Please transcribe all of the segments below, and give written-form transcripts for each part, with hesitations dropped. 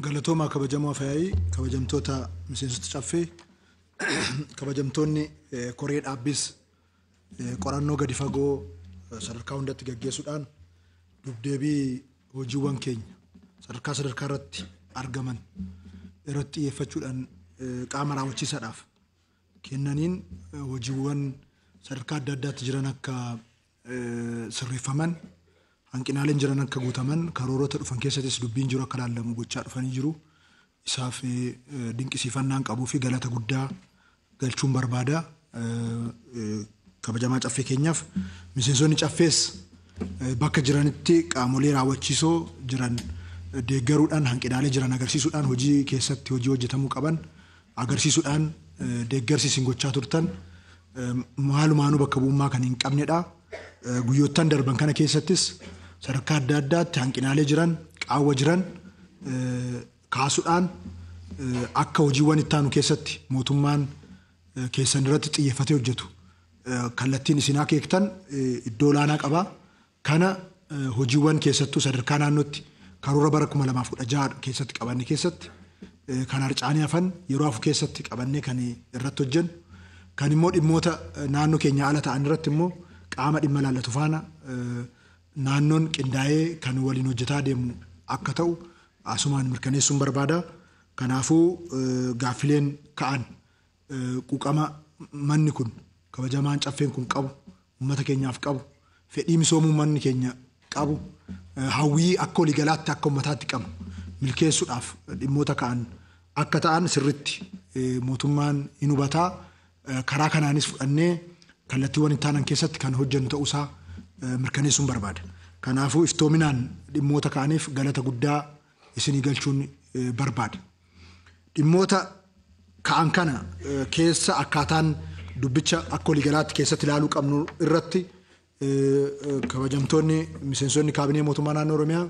Galatoomaa kabajamoo fayyaa kabajamtoota miseensota caffee kabajamtoonni koree dhaabbis qorannoo gadi fagoo sadarkaa hundatti gaggeessuudhaan dubdeebii hojiiwwan keenya sadarkaa irratti argaman irratti xiyyeeffachuudhaan qaama raawwachiisaadhaaf kennaniin hojiiwwan sadarkaa adda addaatti jiran akka sirreeffaman hanqinaaleen jiran akka guutaman karoorota dhufan keessattis dubbiin jiru akka laalamu gochaa dhufanii jiru isaaf dinqisiifannaan qabuu fi galata guddaa galchuun barbaada kabajamaa caffee keenyaaf miseensonni caffees bakka jiranitti qaamolee raawwachiisoo jiran deeggaruudhaan hanqinaalee jiran agarsiisuudhaan hojii keessatti hojii hojjetamuu qaban agarsiisuudhaan deeggarsiisin gochaa turtan maalumaanuu bakka bu'ummaa kan hin qabnedha guyyoottan darban kana keessattis sadarkaa adda addaatti hanqinaalee jiran qaawwa jiran kaasuudhaan akka hojiiwwan itti aanu keessatti mootummaan keessan irratti xiyyeeffatee hojjetu kallattiin isin akeektan iddoo olaanaa qaba kana hojiiwwan keessattuu sadarkaa naannootti karoora bara 2016 keessatti qabanne keessatti kan harcaanii hafan yeroo hafu keessatti qabannee kan irratti hojjennu kan immoo dhimmoota naannoo keenya ala ta'an irratti immoo qaama dhimma laallatu faana naannoon qindaa'ee kan waliin hojjetaa deemu akka ta'u asumaan mirkaneessuun barbaada kanaafuu gaaffileen ka'an quuqama manni kun kabajamaan caffeen kun qabu uummata keenyaaf qabu fedhii misoomuu manni keenya qabu hawwii akka waliigalaatti akka uummataatti qabu milkeessuudhaaf dhimmoota ka'an akka ta'an sirritti mootummaan hin hubataa karaa kanaanis fudhannee kallattiiwwan itti aanan keessatti kan hojjennu ta'uusaa mirkaneessuun barbaada. Kanaafuu iftoominaan dhimmoota ka'aniif galata guddaa isinii galchuun barbaada. Dhimmoota ka'an kana keessa akkaataan dubbicha akka waliigalaatti keessatti ilaaluu qabnu irratti kabajamtoonni miseensonni kaabinee mootummaa naannoo Oromiyaa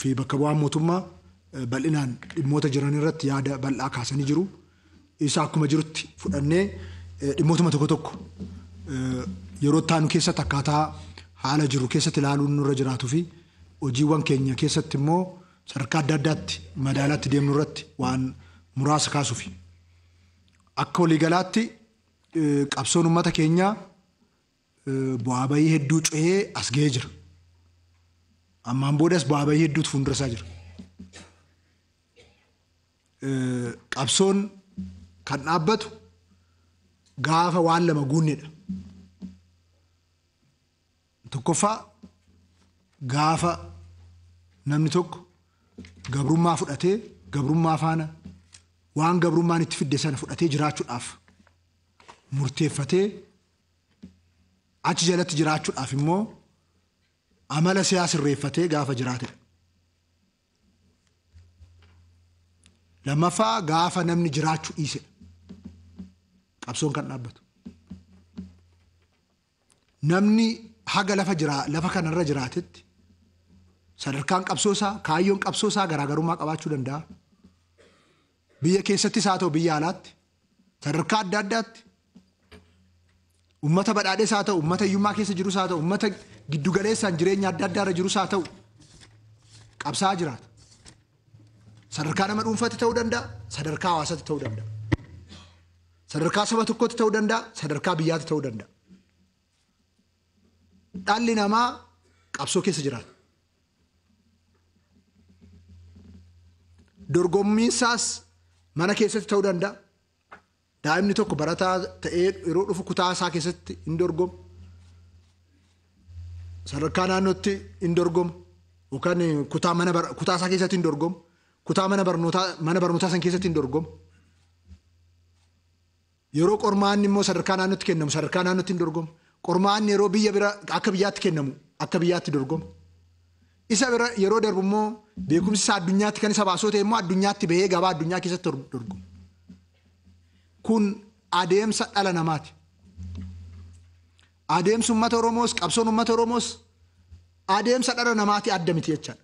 fi bakka bu'aan mootummaa bal'inaan dhimmoota jiran irratti yaada bal'aa kaasanii jiru. Isa akkuma jirutti fudhannee dhimmootuma tokko tokko yeroo taanu keessatti akkaataa haala jiru keessatti ilaaluun nurra jiraatuu fi hojiiwwan keenya keessatti immoo sadarkaa adda addaatti madaalaatti deemnu irratti waan muraasa kaasuuf akka waliigalaatti qabsoon uummata keenyaa bu'aa bayii hedduu cu'ee as ga'ee jira. Ammaan boodas bu'aa bayii hedduutu fuuldura isaa jira. Qabsoon kan dhaabbatu gaafa waan lama guunnedha. Tokkoffaa gaafa namni tokko gabrummaa fudhatee gabrummaa faana waan gabrummaan itti fidde sana fudhatee jiraachuudhaaf murteeffatee achi jalatti jiraachuudhaaf immoo amala siyaasa irreeffatee gaafa jiraatedha. Lammaffaa gaafa namni jiraachuu dhiisedha. Qabsoon kan dhaabbatu. Namni haga lafa kanarra jiraatetti sadarkaan qabsoosaa kaayyoon qabsoosaa garaagarummaa qabaachuu danda'a. Biyya keessattis haa ta'u biyya alaatti sadarkaa adda addaatti uummata badhaadhees haa ta'u uummata hiyyummaa keessa jirus haa ta'u uummata giddugaleessaan jireenya adda addaa irra jirus haa ta'u qabsaa'aa jiraata. Sadarkaa nama dhuunfaatti ta'uu danda'a sadarkaa hawaasaatti ta'uu danda'a. Sadarkaa saba tokkotti ta'uu danda'a sadarkaa biyyaatti ta'uu danda'a. Dhalli namaa qabsoo keessa jiraata. Dorgommiinsaas mana keessatti ta'uu danda'a. Daa'imni tokko barataa ta'ee yeroo dhufu kutaa isaa keessatti hin dorgomu. Sadarkaa naannootti hin dorgomu. Yookaan kutaa isaa keessatti hin dorgomu. Kutaa mana barnootaa san keessatti hin dorgomu. Yeroo qormaanni immoo sadarkaa naannootti kennamu sadarkaa naannootti hin dorgomu. Qormaanni yeroo biyya bira akka biyyaatti kennamu akka biyyaatti dorgomu. Isa bira yeroo darbu immoo beekumsi isaa addunyaatti kan isa baasoo ta'e immoo addunyaatti bahee gabaa addunyaa keessatti dorgomu. Kun adeemsa dhala namaati. Adeemsi uummata Oromoos qabsoon uummata Oromoos adeemsa dhala namaati adda miti jechaadha.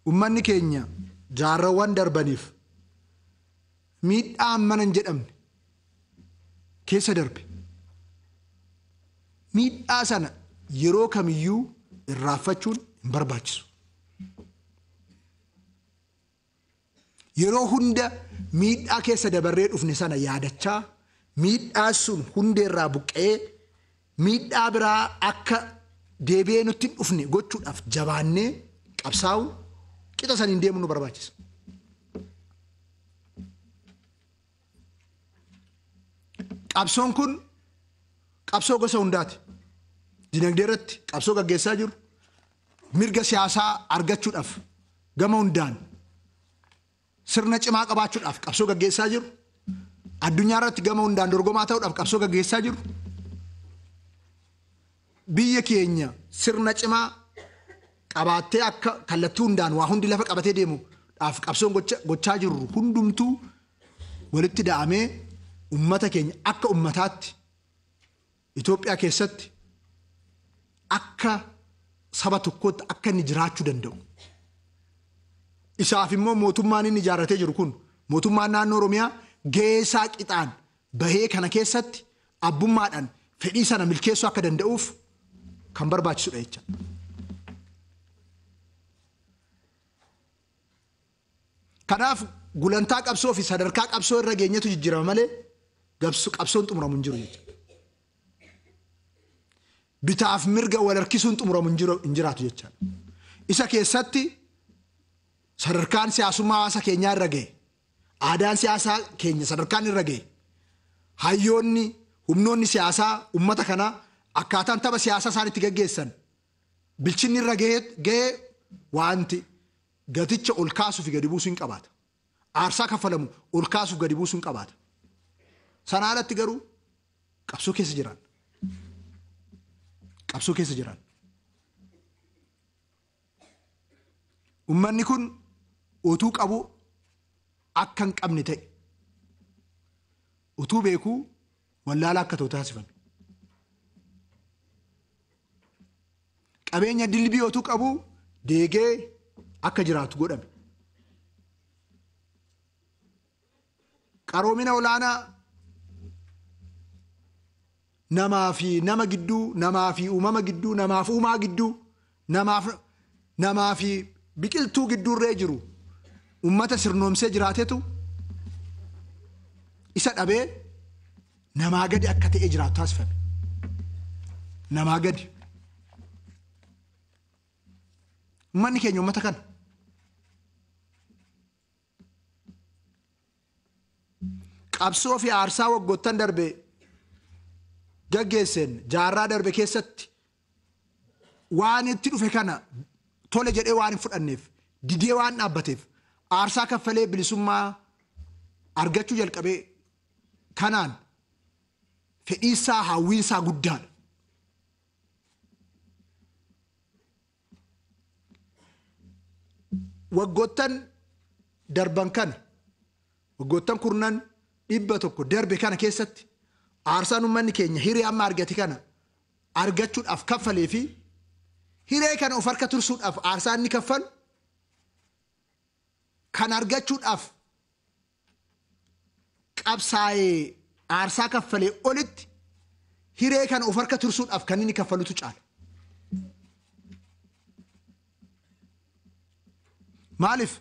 Uummanni keenya jaarrawwan darbaniif miidhaa mana hin jedhamne keessa darbe. Miidhaa sana yeroo kamiyyuu irraanfachuun barbaachisu. Yeroo hunda miidhaa keessa dabarree dhufne sana yaadachaa miidhaa sun hundeerraa buqqee miidhaa biraa akka deebi'ee nutti dhufne gochuudhaaf jabaannee qabsaa'uun qixa saniin deemuu nu barbaachisa. Qabsoon kun qabsoo gosa hundaati. Dinagdee irratti qabsoo gaggeessaa jiru mirga siyaasaa argachuudhaaf gama hundaan sirna cimaa qabaachuudhaaf qabsoo gaggeessaa jiru addunyaa irratti gama hundaan dorgomaa ta'uudhaaf qabsoo gaggeessaa jiru biyya keenya sirna cimaa qabaattee akka kallattii hundaan waa hundi lafa qabatee deemuudhaaf qabsoon gochaa jiru hundumtuu walitti da'amee ummata keenya akka ummataatti Itoophiyaa keessatti akka saba tokkootti akka inni jiraachuu danda'u. Isaaf immoo mootummaan inni ijaarratee jiru kun mootummaan naannoo Oromiyaa geessaa qixaan bahee kana keessatti abbummaadhaan fedhii sana milkeessuu akka danda'uuf kan barbaachisudha jecha. Kanaaf gulantaa qabsoo fi sadarkaa qabsoo irra geenyetu jijjiirama malee qabsoon xumuramu hin jiru jecha. Bitaaf mirga wal harkisuun xumuramu hin jiraatu jecha. Isa keessatti sadarkaan siyaasummaa hawaasa keenyaa irra ga'e, aadaan siyaasaa keenya sadarkaan irra ga'e, hayyoonni humnoonni siyaasaa ummata kanaa akkaataan tapha siyaasaa isaan itti gaggeessan bilchinni irra ga'e wanti gaticha ol kaasuu fi gadi buusuu hin qabaata. Aarsaa kaffalamu ol kaasuuf gadi buusuu hin qabaata. Sana alatti garuu qabsoo keessa jiran. Qabsoo keessa jiran. Uummanni kun utuu qabu akka hin qabne ta'e. Utuu beekuu wallaalaa akka ta'u taasifame. Qabeenya dilbii utuu qabu deegee akka jiraatu godhame. Qaroomina olaanaa namaa fi nama gidduu, namaa fi uumama gidduu, namaaf uumaa gidduu, namaa fi biqiltuu gidduurree jiru ummata sirnoomsee jiraatetu isa dhabee namaa gadi akka ta'e jiraatu taasifame. Namaa gadi. Uummanni keenya uummata kana. Qabsoo fi aarsaa waggoottan darbe gaggeesseen jaarraa darbe keessatti waan itti dhufe kana tole jedhee waan hin fudhanneef didee waan dhaabbateef aarsaa kaffalee bilisummaa argachuu jalqabee kanaan fedhiisaa hawwiinsaa guddaadha. Waggoottan darban kana waggoottan kurnan 100 darbe kana keessatti aarsaan uummanni keenya hiree amma argate kana argachuudhaaf kaffalee fi hiree kana of harka tursuudhaaf aarsaan ni kaffalu kan argachuudhaaf qabsaa'ee aarsaa kaffalee olitti hiree kana of harka tursuudhaaf kan inni kaffalutu caala. Maaliif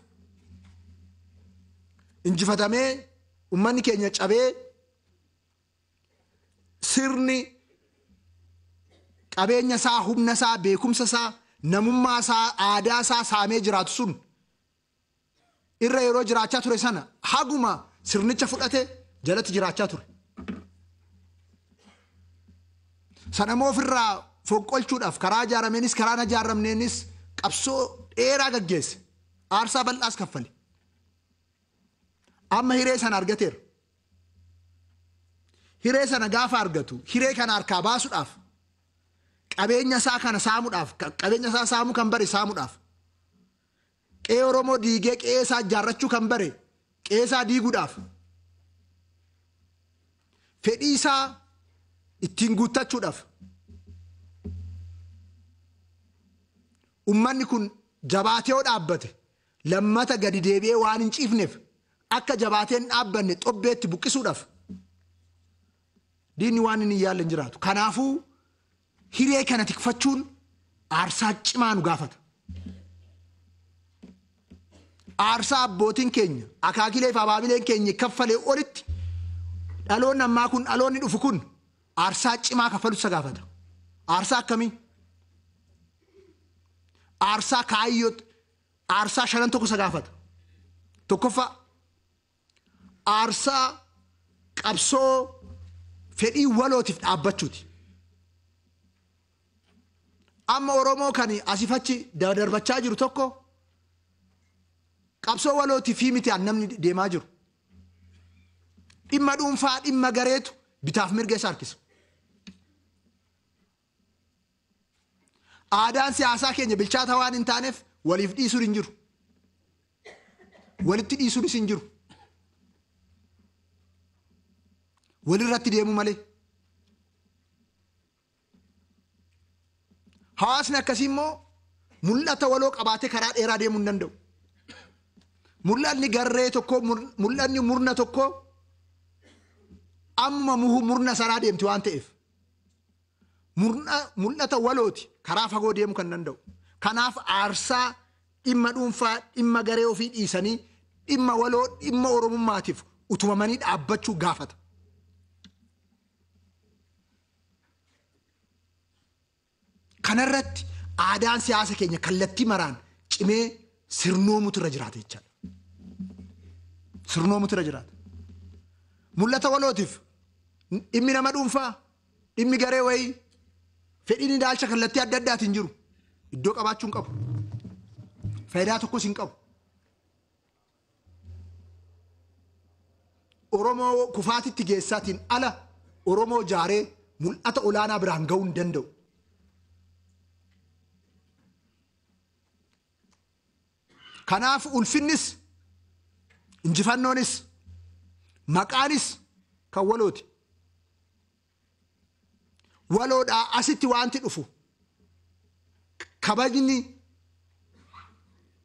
injifatamee uummanni keenya cabee sirni qabeenya isaa, humna isaa, beekumsa isaa, namummaa isaa, aadaa isaa saamee jiraatu sun irra yeroo jiraachaa ture sana haguma sirnicha fudhate jalatti jiraachaa ture. Sanammoo ofirraa fonqolchuudhaaf karaa ijaarameenis karaa hin ijaaramneenis qabsoo dheeraa gaggeesse. Aarsaa bal'aas kaffale. Amma hiree sana argateera. Hiree sana gaafa argatu hiree kana harkaa baasuudhaaf qabeenya isaa kana saamuudhaaf qabeenya isaa saamuu kan bare saamuudhaaf qe'ee Oromoo diigee qe'ee isaa ijaarrachuu kan bare qe'ee isaa diiguudhaaf fedhii isaa ittiin guuttachuudhaaf ummanni kun jabaatee dhaabbate lammata gadi deebi'ee waan hin ciifneef akka jabaateen dhaabbanne xobbeetti buqqisuudhaaf diinni waan inni yaalle hin jiraatu. Kanaafuu hiree kana tikfachuun aarsaa cimaa nu gaafata. aarsaa abbootiin keenya akaakilee fi abaabileen keenya kaffalee olitti dhaloonni ammaa kun dhaloonni dhufu kun aarsaa cimaa kaffalu isa gaafata. Aarsaa akkamii? Aarsaa kaayyoo aarsaa shanan tokko isa gaafata. Tokkoffaa aarsaa qabsoo fedhii walootiif dhaabbachuuti. Amma Oromoo kan asifachi darbachaa jiru tokko qabsoo walootiif miti namni deemaa jiru. Dhimma dhuunfaa dhimma gareetu bitaaf mirga isa harkisa. Aadaan siyaasaa keenya bilchaata waan hin taaneef waliif dhiisuun hin jiru. Walitti dhiisuunis hin jiru. Walirratti deemu malee. Hawaasni akkasii immoo mul'ata waloo qabaatee karaa dheeraa deemuu hin danda'u. Mul'anni garree tokko mul'anni murna tokko amma murna saraa deemti waan ta'eef. Mul'ata walooti karaa fagoo deemuu kan danda'u. Kanaaf aarsaa dhimma dhuunfaa dhimma garee ofii dhiisanii dhimma waloo dhimma oromummaatiif utubamanii dhaabbachuu gaafata. Kanarratti aadaan siyaasa keenya kallattii maraan cimee sirnoomutu irra jiraata jechaadha. Sirnoomutu irra jiraata. Mul'ata walootiif dhimmi nama dhuunfaa dhimmi garee wayii fedhiin ilaalcha kallattii adda addaatiin jiru iddoo qabaachuu hin qabu. Faayidaa tokkos hin qabu. Oromoo kufaatitti geessaatiin ala Oromoo jaaree mul'ata olaanaa biraan ga'uu hin danda'u. Kanaaf ulfinnis injifannoonis maqaanis kan walooti. Waloodhaa asitti wanti dhufu kabajni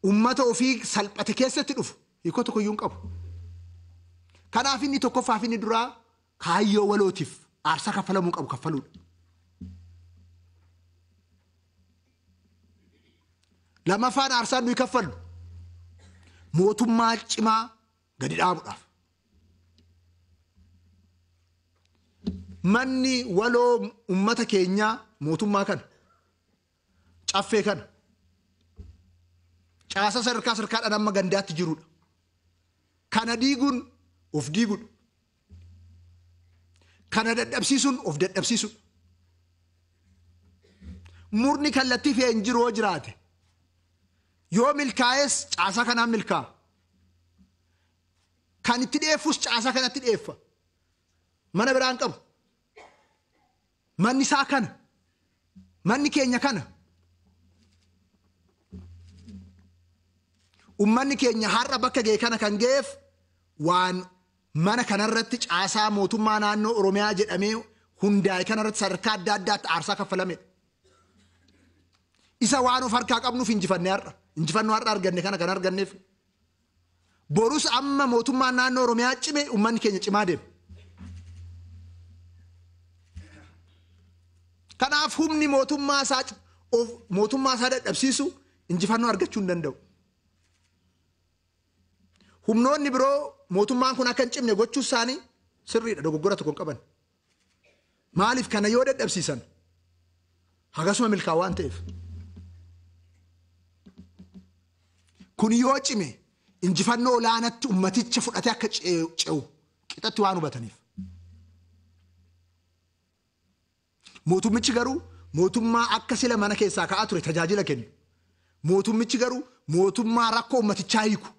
ummata ofii salphate keessatti dhufu hiikoo tokkoyyuu hin qabu. Kanaaf inni tokkoffaaf inni duraa kaayyoo walootiif aarsaa kaffalamuu qabu kaffaluudha. Lamaffaan aarsaan nuyi kaffallu mootummaa cimaa gadi dhaabuudhaaf. Manni waloo ummata keenyaa mootummaa kana caffee kana caasa sadarkaadhaan amma gandaatti jirudha. Kana diiguun of diiguudha. Kana dadhabsiisuun of dadhabsiisuudha. Murni kallattii fe'ee hin jiru yoo jiraate yoo milkaa'es caasaa kanaan milkaa'a. Kan itti dhiyeeffus caasaa kanatti dhiyeeffa. Mana biraan qabu. Manni isaa kana. Manni keenya kana. Ummanni keenya har'a bakka ga'e kana kan ga'eef waan mana kanarratti caasaa mootummaa naannoo Oromiyaa jedhamee hundaa'e kanarratti sadarkaa adda addaatti aarsaa kaffalamedha. Isa waan of harkaa qabnuuf injifannee har'a. Injifannoo har'a arganne kana kan arganneef. Borus amma mootummaan naannoo Oromiyaa cime ummanni keenya cimaa deema. Kanaaf humni mootummaa isaa dadhabsiisu injifannoo argachuu hin danda'u. Humnoonni biroo mootummaan kun akka hin cimne gochuu isaanii sirriidha, dogoggora tokko hin qaban. Maaliif kana yoo dadhabsiisan hagasuma milkaa waan ta'eef. Kun yoo cime injifannoo olaanatti ummaticha fudhatee akka ce'u qixatti waan hubataniif. Mootummichi garuu mootummaa akka sila mana keessaa ka'aa ture tajaajila kennu. Mootummichi garuu mootummaa rakkoo ummatichaa hiiku.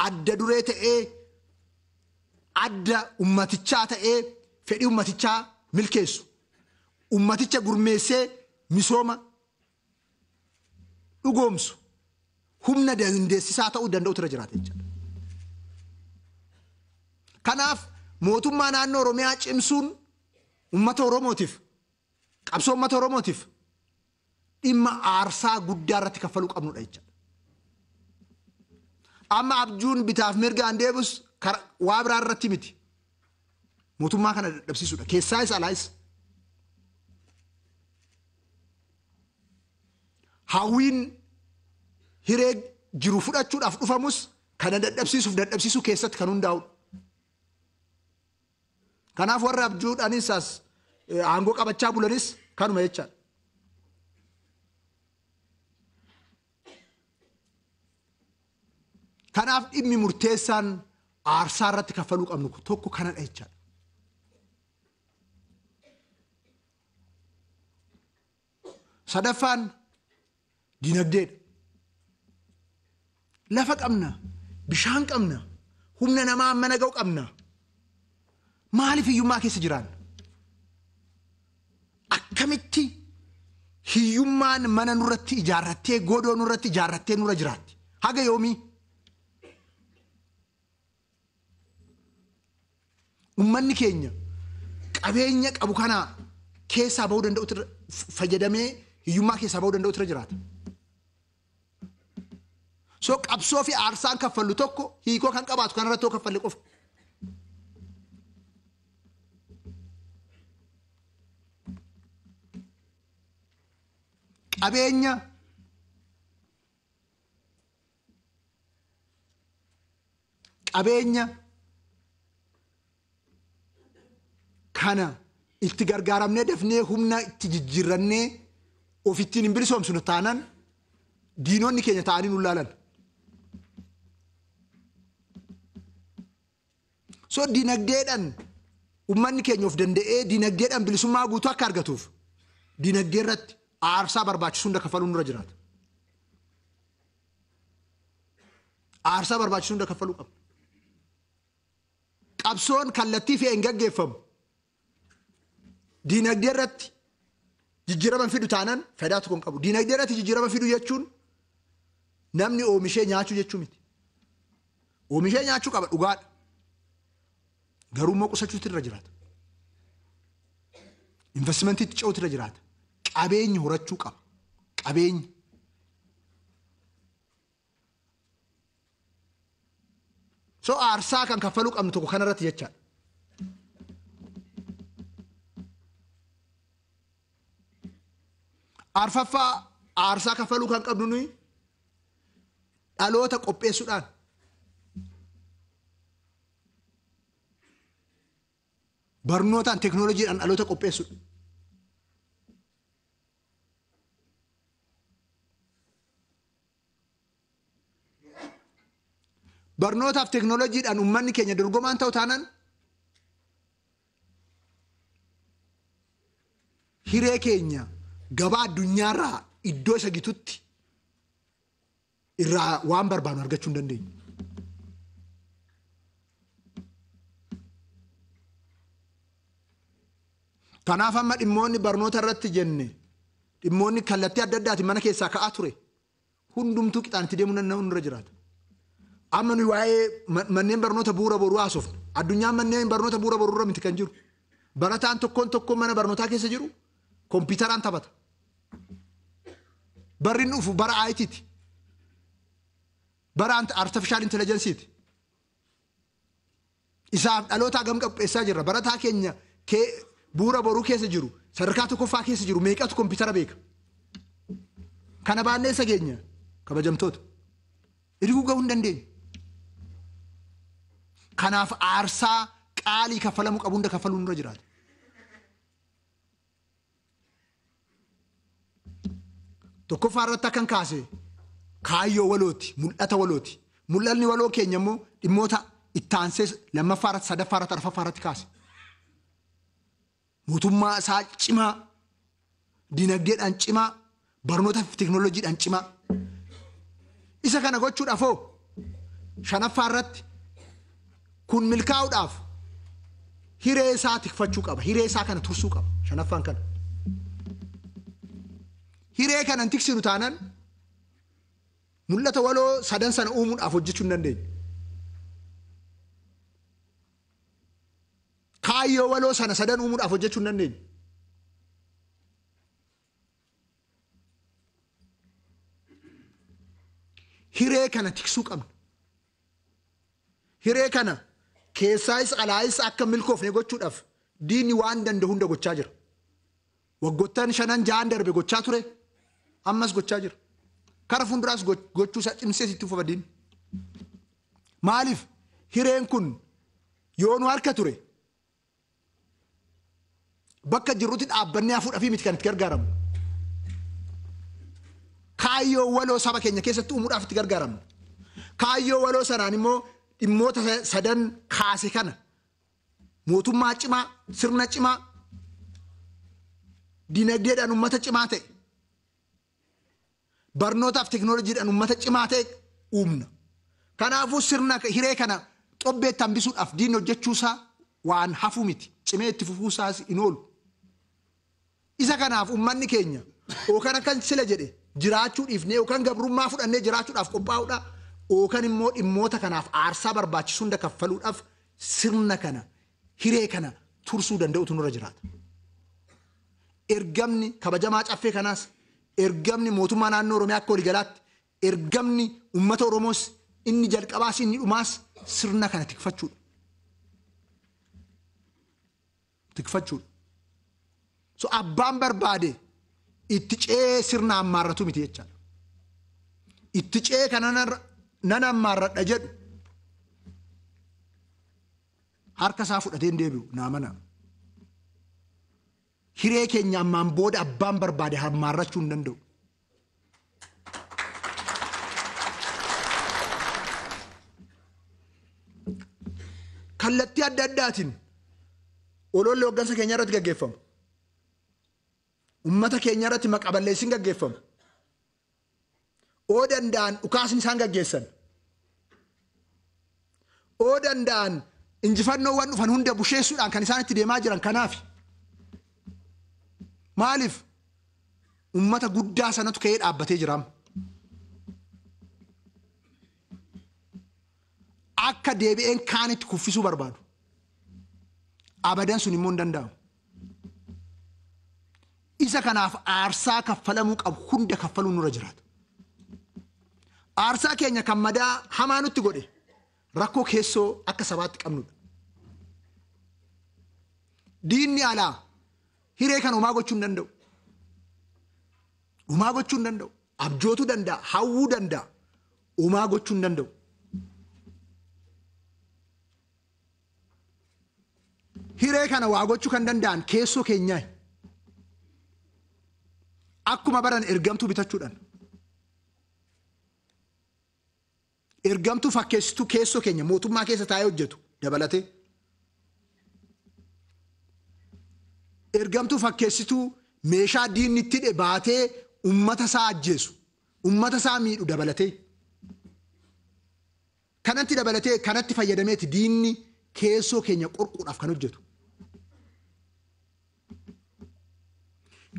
Adda duree ta'ee adda ummatichaa ta'ee fedhii ummatichaa milkeessu. Ummaticha gurmeessee misooma dhugoomsu. Humna dandeessisaa ta'uu danda'utu irra jiraata jechuudha. Kanaaf mootummaa naannoo Oromiyaa cimsuun ummata Oromootiif qabsoo ummata Oromootiif dhimma aarsaa guddaa irratti kaffaluu qabnudha jechuudha. Amma abjuun bitaaf mirgaan deebus waa biraa irratti miti. Mootummaa kana dadhabsiisuudha. Keessaayis alaayis. Hawwiin hiree jiru fudhachuudhaaf dhufamus kana dadhabsiisuu keessatti kan hundaa'u. Kanaaf warra abjuudhaanis aangoo qabachaa bulanis kanuma jechaadha. Kanaaf dhimmi murteessaan aarsaa irratti kaffaluu qabnu tokko kanadha jechaadha. Sadaffaan dinagdeedha. Lafa qabna, bishaan qabna, humna namaa mana ga'u qabna. Maaliif hiyyummaa keessa jiraan? Akkamitti hiyyummaan mana nurratti ijaarrattee godoo nurratti ijaarrattee nurra jiraatti? Haga yoomii? Ummanni keenya qabeenya qabu kana keessaa bahuu danda'u fayyadamee hiyyummaa keessaa bahuu danda'u irra jiraata. So qabsoo fi aarsaan kaffallu tokko hiikoo kan qabaatu kanarratti kaffalle qofa. Qabeenya kana itti gargaaramnee dafnee humna itti jijjiirrannee ofittiin hin bilisoomsinu taanaan diinonni keenya ta'anii nu laalan. So dinagdeedhaan ummanni keenya of danda'ee dinagdeedhaan bilisummaa guutuu akka argatuuf dinagdee irratti aarsaa barbaachisu hunda kaffaluu nurra jiraata. Aarsaa barbaachisu hunda kaffaluu qabna. Qabsoon kallattii fi hin gaggeeffamu. Dinagdee irratti jijjiirama fidu taanaan faayidaa tokko hin qabu. Dinagdee irratti jijjiirama fidu jechuun namni oomishee nyaachuu jechuu miti. Oomishee nyaachuu qaba dhugaadha. Garuu immoo qusachuutu irra jiraata. Investimentii ce'uutu irra jiraata. Qabeenyi horachuu qaba. Qabeenyi. So aarsaa kan kaffaluu qabnu tokko kanarratti jechaadha. Arfaffaa aarsaa kaffaluu kan qabnu nuyi dhaloota qopheessuudhaan barnootaan teknooloojiidhaan dhaloota qopheessuudha. Barnootaaf teknooloojiidhaan ummanni keenya dorgomaan ta'u taanaan hiree keenya gabaa addunyaarraa iddoo isa gitutti irraa waan barbaadu argachuu hin dandeenyu. Kanaaf amma dhimmoonni barnoota irratti jenne dhimmoonni kallattii adda addaatiin mana keessaa ka'aa ture hundumtuu qixaan itti deemuu danda'u irra jiraata. Amma nuyi waa'ee manneen barnoota bu'uura boruu haasofna. Addunyaan manneen barnoota bu'uura boruu irra miti kan jiru. Barataan tokkoon mana barnootaa keessa jiru kompiitaraan taphata. Barri dhufu bara IT'ti. Bara artificial intelligence'ti. Isaaf dhaloota hagam qopheessaa jirra. Barataa keenya bu'uura boruu keessa jiru sadarkaa tokkoffaa keessa jiru meeqatu kompiitara beeka. Kana baannee isa keenya kabajamtoota. Erguu gahuu hin dandeenyu. Kanaaf aarsaa qaalii kaffalamuu qabu hunda kaffaluu nurra jiraata. Tokkoffaa irratti akkan kaase kaayyoo walooti, mul'ata walooti. Mul'anni waloo keenya immoo dhimmoota ittaansee lammaffaa irratti, sadaffaa irratti, arfaffaa irratti kaase. Mootummaa isaa cimaa, dinagdeedhaan cimaa, barnootaa fi teknooloojiidhaan cimaa. Isa kana gochuudhaafoo shanaffaa irratti kun milkaa'uudhaaf hiree isaa tikfachuu qaba. Hiree isaa kana tursuu qaba. Shanaffaan kana. Hiree kana tiksinu taanaan mul'ata waloo sadan sana uumuudhaaf hojjechuu hin dandeenyu. Kaayyoo waloo sana sadan uumuudhaaf hojjechuu hin dandeenyu. Hiree kana tiksuu qabna. Hiree kana keessaayis alaayis akka milkoofne gochuudhaaf diinni waan danda'u hunda gochaa jira. Waggoottan 5-6 darbe gochaa ture. Ammas gochaa jira. kara fuulduraas gochuu isaa cimsee itti fufa diinni. Maaliif hireen kun yoo nu harka ture bakka jirrutti dhaabbannee hafuudhaaf miti kan itti gargaaramu. Kaayyoo waloo saba keenya keessatti uumuudhaaf itti gargaaramu. Kaayyoo waloo sanaan immoo dhimmoota sadan kaase kana mootummaa cimaa, sirna cimaa, dinagdeedhaan uummata cimaa ta'e, barnootaaf teknooloojiidhaan uummata cimaa ta'e uumna. Kanaafuu sirna hiree kana xobbeetti hambisuudhaaf diinni hojjechuusaa waan hafu miti. Cimee itti fufuusaas hin oolu. Isa kanaaf uummanni keenya yookaan akkan sila jedhe jiraachuu dhiifnee yookaan gabrummaa fudhannee jiraachuudhaaf qophaa'uudha yookaan immoo dhimmoota kanaaf aarsaa barbaachisu hunda kaffaluudhaaf sirna kana hiree kana tursuu danda'utu nurra jiraata. Ergamni kabajamaa caffee kanaas ergamni mootummaa naannoo Oromiyaa akka waliigalaatti ergamni uummata Oromoos inni jalqabaas inni dhumaas sirna kana tikfachuudha. Tikfachuudha. So abbaan barbaade itti cee sirna ammaarratu miti jechaadha. Itti cee kana nan ammaarradha jedhu harka isaa fudhatee hin deebi'u naa mana. Hiree keenya ammaan booda abbaan barbaade ammaarrachuu hin danda'u. Kallattii adda addaatiin ololli hooggansa keenya irratti gaggeeffamu. Uummata keenya irratti maqaballeessiin gaggeeffamu. Oo danda'an dhukaasni isaan gaggeessan. Oo danda'an injifannoowwan dhufan hunda busheessuudhaan kan isaan itti deemaa jiran kanaaf. Maaliif uummata guddaa sanatu ka'ee dhaabbatee jiraam. Akka deebi'een kaanitti kuffisuu barbaadu. Abadan sun immoo hin danda'amu. Isa kanaaf aarsaa kaffalamuu qabu hunda kaffaluu nurra jiraata. Aarsaa keenya kan madaa hamaa nutti godhe rakkoo keessoo akka sabaatti qabnudha. Diinni alaa hiree kan homaa gochuu hin danda'u. Homaa gochuu hin danda'u. Abjootuu danda'a. Hawwuu danda'a. Homaa gochuu hin danda'u. Hiree kana waa gochuu kan danda'an keessoo keenyaa. Akkuma baran ergamtuu bitachuudhaan. Ergamtuu fakkeessituu keessoo keenya mootummaa keessa taa'ee hojjetu dabalatee. Ergamtuu fakkeessituu meeshaa diinni itti hidhe baatee uummata isaa ajjeesu. Uummata isaa miidhu dabalatee. Kanatti dabalatee kanatti fayyadameeti diinni keessoo keenya qorquudhaaf kan hojjetu.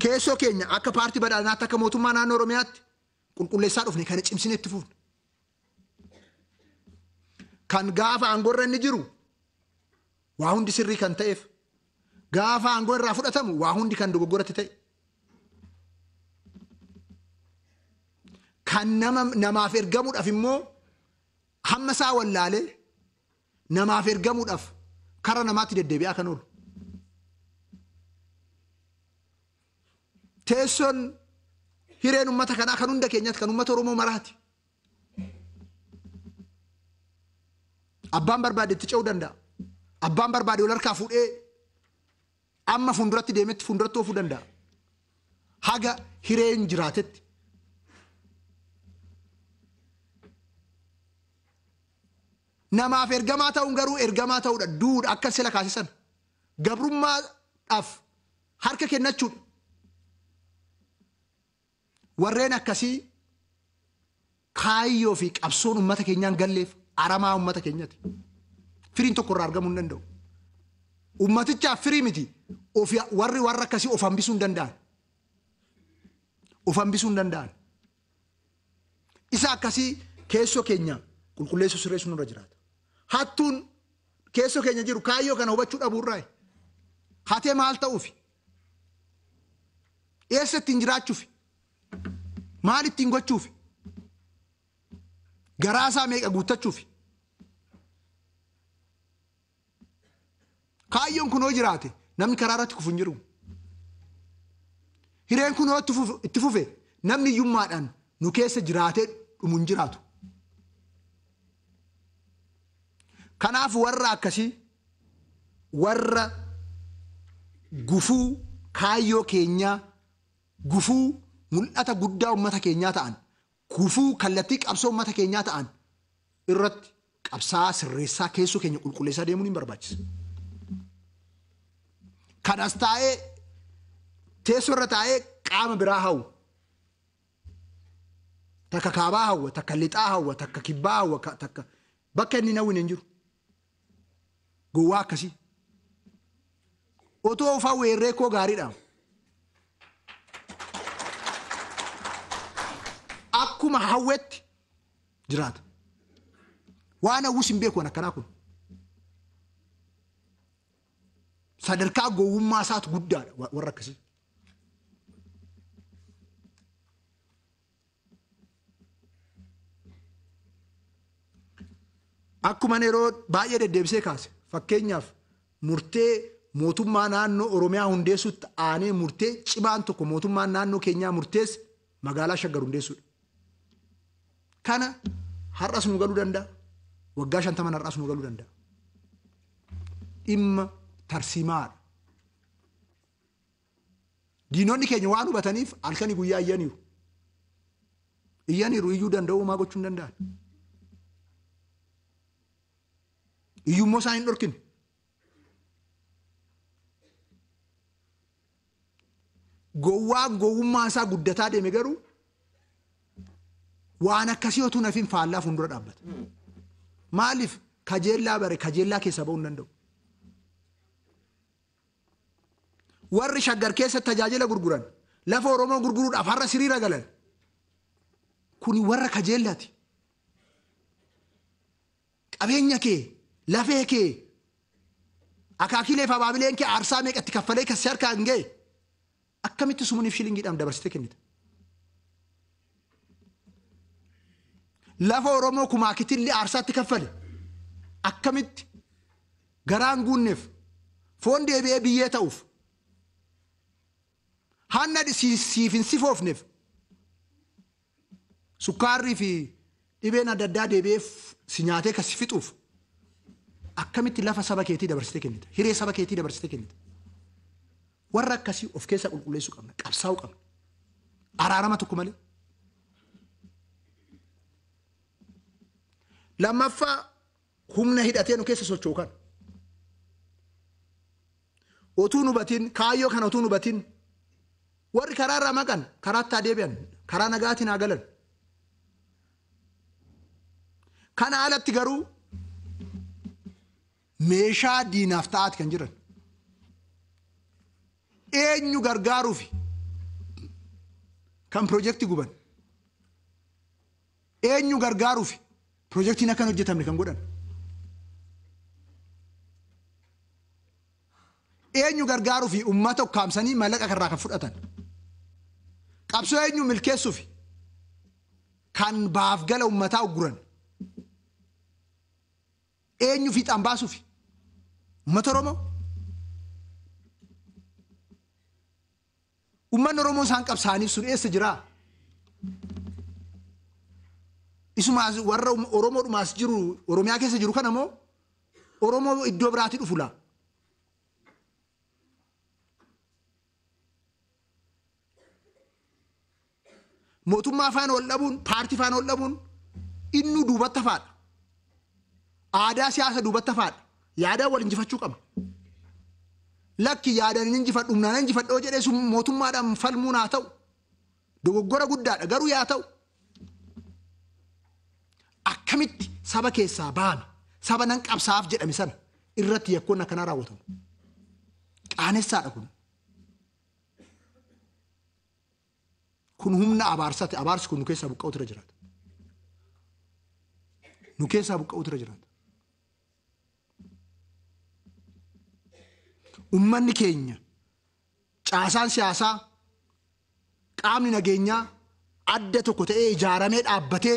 Keessoo keenya akka paartii badhaadhinaatti akka mootummaa naannoo Oromiyaatti qulqulleessaa dhufne kana cimsine itti fufne. Kan gaafa aangoo inni jiru waa hundi sirrii kan ta'eef gaafa aangoo irraa fudhatamu waa hundi kan dogoggoratti ta'e. Kan namaaf ergamuudhaaf immoo hamma isaa wallaalee namaaf ergamuudhaaf kara namaatti deddeebi'aa kan oolu. Teessoon hireen uummata kanaa kan hunda keenyaatti kan uummata Oromoo maraati. Abbaan barbaade itti ce'uu danda'a. Abbaan barbaade wal harkaa fuudhee amma fuulduratti deemetti fuulduratti oofuu danda'a. Haga hireen jiraatetti. Namaaf ergamaa ta'uun garuu ergamaa ta'uudha. Duudha akka sila kaasisan. Gabrummaadhaaf harka kennachuudha. Warreen akkasii kaayyoo fi qabsoon uummata keenyaan galleef aramaa uummata keenyati. Firiin tokko irraa argamuu hin danda'u. Uummatichaaf firii miti. Warri warra akkasii of hambisuu hin danda'an. Of hambisuu hin danda'an. Isa akkasii keessoo keenya qulqulleessuu sirreessuu nurra jiraata. Hattuun keessoo keenya jiru kaayyoo kana hubachuu dhabuurraa. Hatee maal ta'uufi? Eessa ittiin jiraachuufi? Maal ittiin gochuufi? Garaasaa meeqa guuttachuufi? Kaayyoon kun hoo jiraate namni karaa irratti kufu hin jiru. Hireen kun hoo itti fufe namni iyyummaadhaan nu keessa jiraatee dhumu hin jiraatu. Kanaaf warra akkasii warra gufuu kaayyoo keenyaa gufuu mul'ata guddaa ummata keenyaa ta'an gufuu kallattii qabsoo ummata keenyaa ta'an irratti qabsaa sirreessaa keessoo keenya qulqulleessaa deemuun hin barbaachisa. Kanas taa'ee teessoo irra taa'ee qaama biraa hawwa. Takka kaabaa hawwa, takka lixaa hawwa, takka kibbaa hawwa, takka bakka inni hawwine hin jiru. Gowwaa akkasii. Otoo ufaa weerree koo gaariidha. Akkuma hawwetti jiraata. Waan hawwus hin beeku waan akkanaa kun. Sadarkaa gowwummaa isaatu guddaadha warra akkasii. Akkuma yeroo baay'ee deddeebisee kaase fakkeenyaaf murtee mootummaa naannoo Oromiyaa hundeessuutti aanee murtee cimaan tokko mootummaa naannoo keenyaa murteesse magaalaa Shaggar hundeessuudha. Kana har'as nu galuu danda'a. Waggaa 50 har'as nu galuu danda'a. Dhimma tarsiimaadha. Diinonni keenya waan hubataniif halkanii guyyaa iyyaniiru. Iyyaniiru iyyuu danda'u maa gochuu hin danda'an. Iyyummoo isaan hin dhorkine. Gowwaan gowwummaan isaa guddataa deeme garuu waan akkasii otuu nafiin faallaa fuuldura dhaabbata. Maaliif kajeellaa bare kajeellaa keessa ba'uu hin danda'u. Warri Shaggar keessa tajaajila gurguran lafa Oromoo gurguruudhaaf har'a siriira galan kuni warra kajeellaati. Qabeenya kee lafee kee akaakilee fi abaabileen kee aarsaa meeqatti kaffalee kasi harkaa hin ga'e akkamitti sumuuniif shilingiidhaan dabarsitee kennita. Lafa Oromoo kumaakitillee aarsaatti kaffale akkamitti garaan guunneef foon deebi'ee biyyee ta'uuf hanna siif hin sifoofneef sukkaarrii fi dhibeen adda addaa deebi'ee si nyaatee kasi fixuuf akkamitti lafa saba keetii dabarsitee kennita. Hiree saba keetii dabarsitee kennita. Warra akkasii of keessa qulqulleessuu qabna. Qabsaa'uu qabna. Araarama tokko malee. Lammaffaa humna hidhatee nu keessa socho'u kan. Otuu nu batin kaayyoo kana otuu nu batin warri karaa irraa maqan karaatti adeebi'an karaa nagaatiin haa galan. Kana alatti garuu meeshaa diinaaf ta'aati kan jiran. Eenyu gargaaruufi kan piroojeektii guban. Eenyu gargaaruufi piroojeektiin akkan hojjetamne kan godhan. Eenyu gargaaruufi uummata ukkaamsanii mallaqa irraa kan fudhatan. Qabsoo eenyu milkeessuufi kan baaf gala uummataa ugguran. Eenyu fiixaan baasuufi uummata Oromoo. Uummanni Oromoo isaan qabsaaniif sun eessa jiraa? Isumaas warra Oromoodhumaas jiru Oromiyaa keessa jiru kana moo Oromoo iddoo biraatti dhufu laa? Mootummaa afaan ol dhabuun paartii afaan ol dhabuun inni duubatti hafaadha. Aadaa siyaasa duubatti hafaadha. Yaadaan wal injifachuu qaba. Lakki yaadaan hin injifadhu humnaan injifadhoo jedhee sun mootummaadhaan falmuun haa ta'u. Dogoggora guddaadha garuu yaa ta'u. Akkamitti saba keessaa baame saba nan qabsaaf jedhame sana irratti yakkoon akkanaa raawwatamu. Qaanessaadha kun. Kun humna abaarsaati. Abaarsi kun nu keessaa buqqa'uutu irra jiraata. Nu keessaa buqqa'uutu irra jiraata. Uummanni keenya caasaan siyaasaa qaamni nageenyaa adda tokko ta'ee ijaaramee dhaabbatee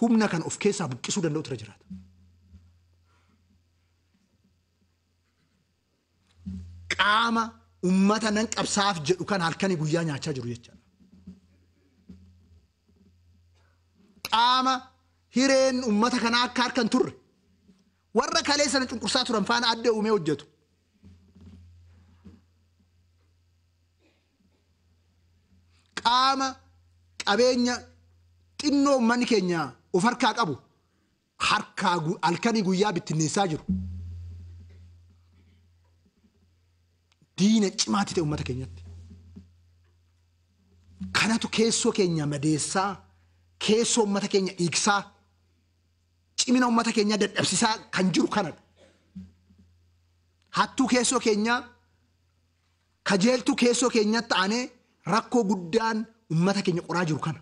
humna kan of keessaa buqqisuu danda'utu irra jiraata. Qaama uummata nan qabsaaf jedhu kan halkanii guyyaa nyaachaa jiru jechaadha. qaama hireen ummata kana akka harkan turre warra kalee sana cunqursaa turan faana adda uumee hojjetu. Qaama qabeenya xinnoo ummanni keenya of harkaa qabu harkaa halkanii guyyaa bittinneessaa jiru. Diina cimaatti ta'e ummata keenyatti. Kanatu keessoo keenya madeessaa, keessoo ummata keenya dhiigsaa, cimina ummata keenya dadhabsisaa kan jiru kanadha. Hattuu keessoo keenya, kajeeltuu keessoo keenyatti aanee rakkoo guddaan ummata keenya qoraa jiru kana.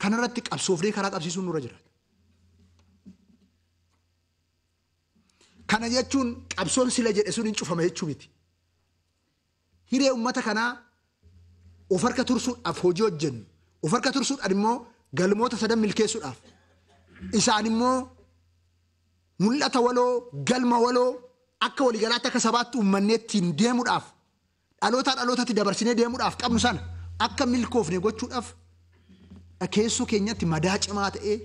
Kanarratti qabsoofnee karaa qabsiisuun nurra jiraata. Kana jechuun qabsoon sila jedhe sun hin cufama jechuu miti. Hiree ummata kanaa of harka tursuudhaaf hojii hojjennu. Of harka tursuudhaan immoo galmoota sadan milkeessuudhaaf. Isaan immoo mul'ata waloo, galma waloo akka waliigalaatti akka sabaatti uummanneettiin deemuudhaaf dhalootaa dhalootatti dabarsinee deemuudhaaf qabnu sana akka milkoofne gochuudhaaf keessoo keenyatti madaa cimaa ta'ee,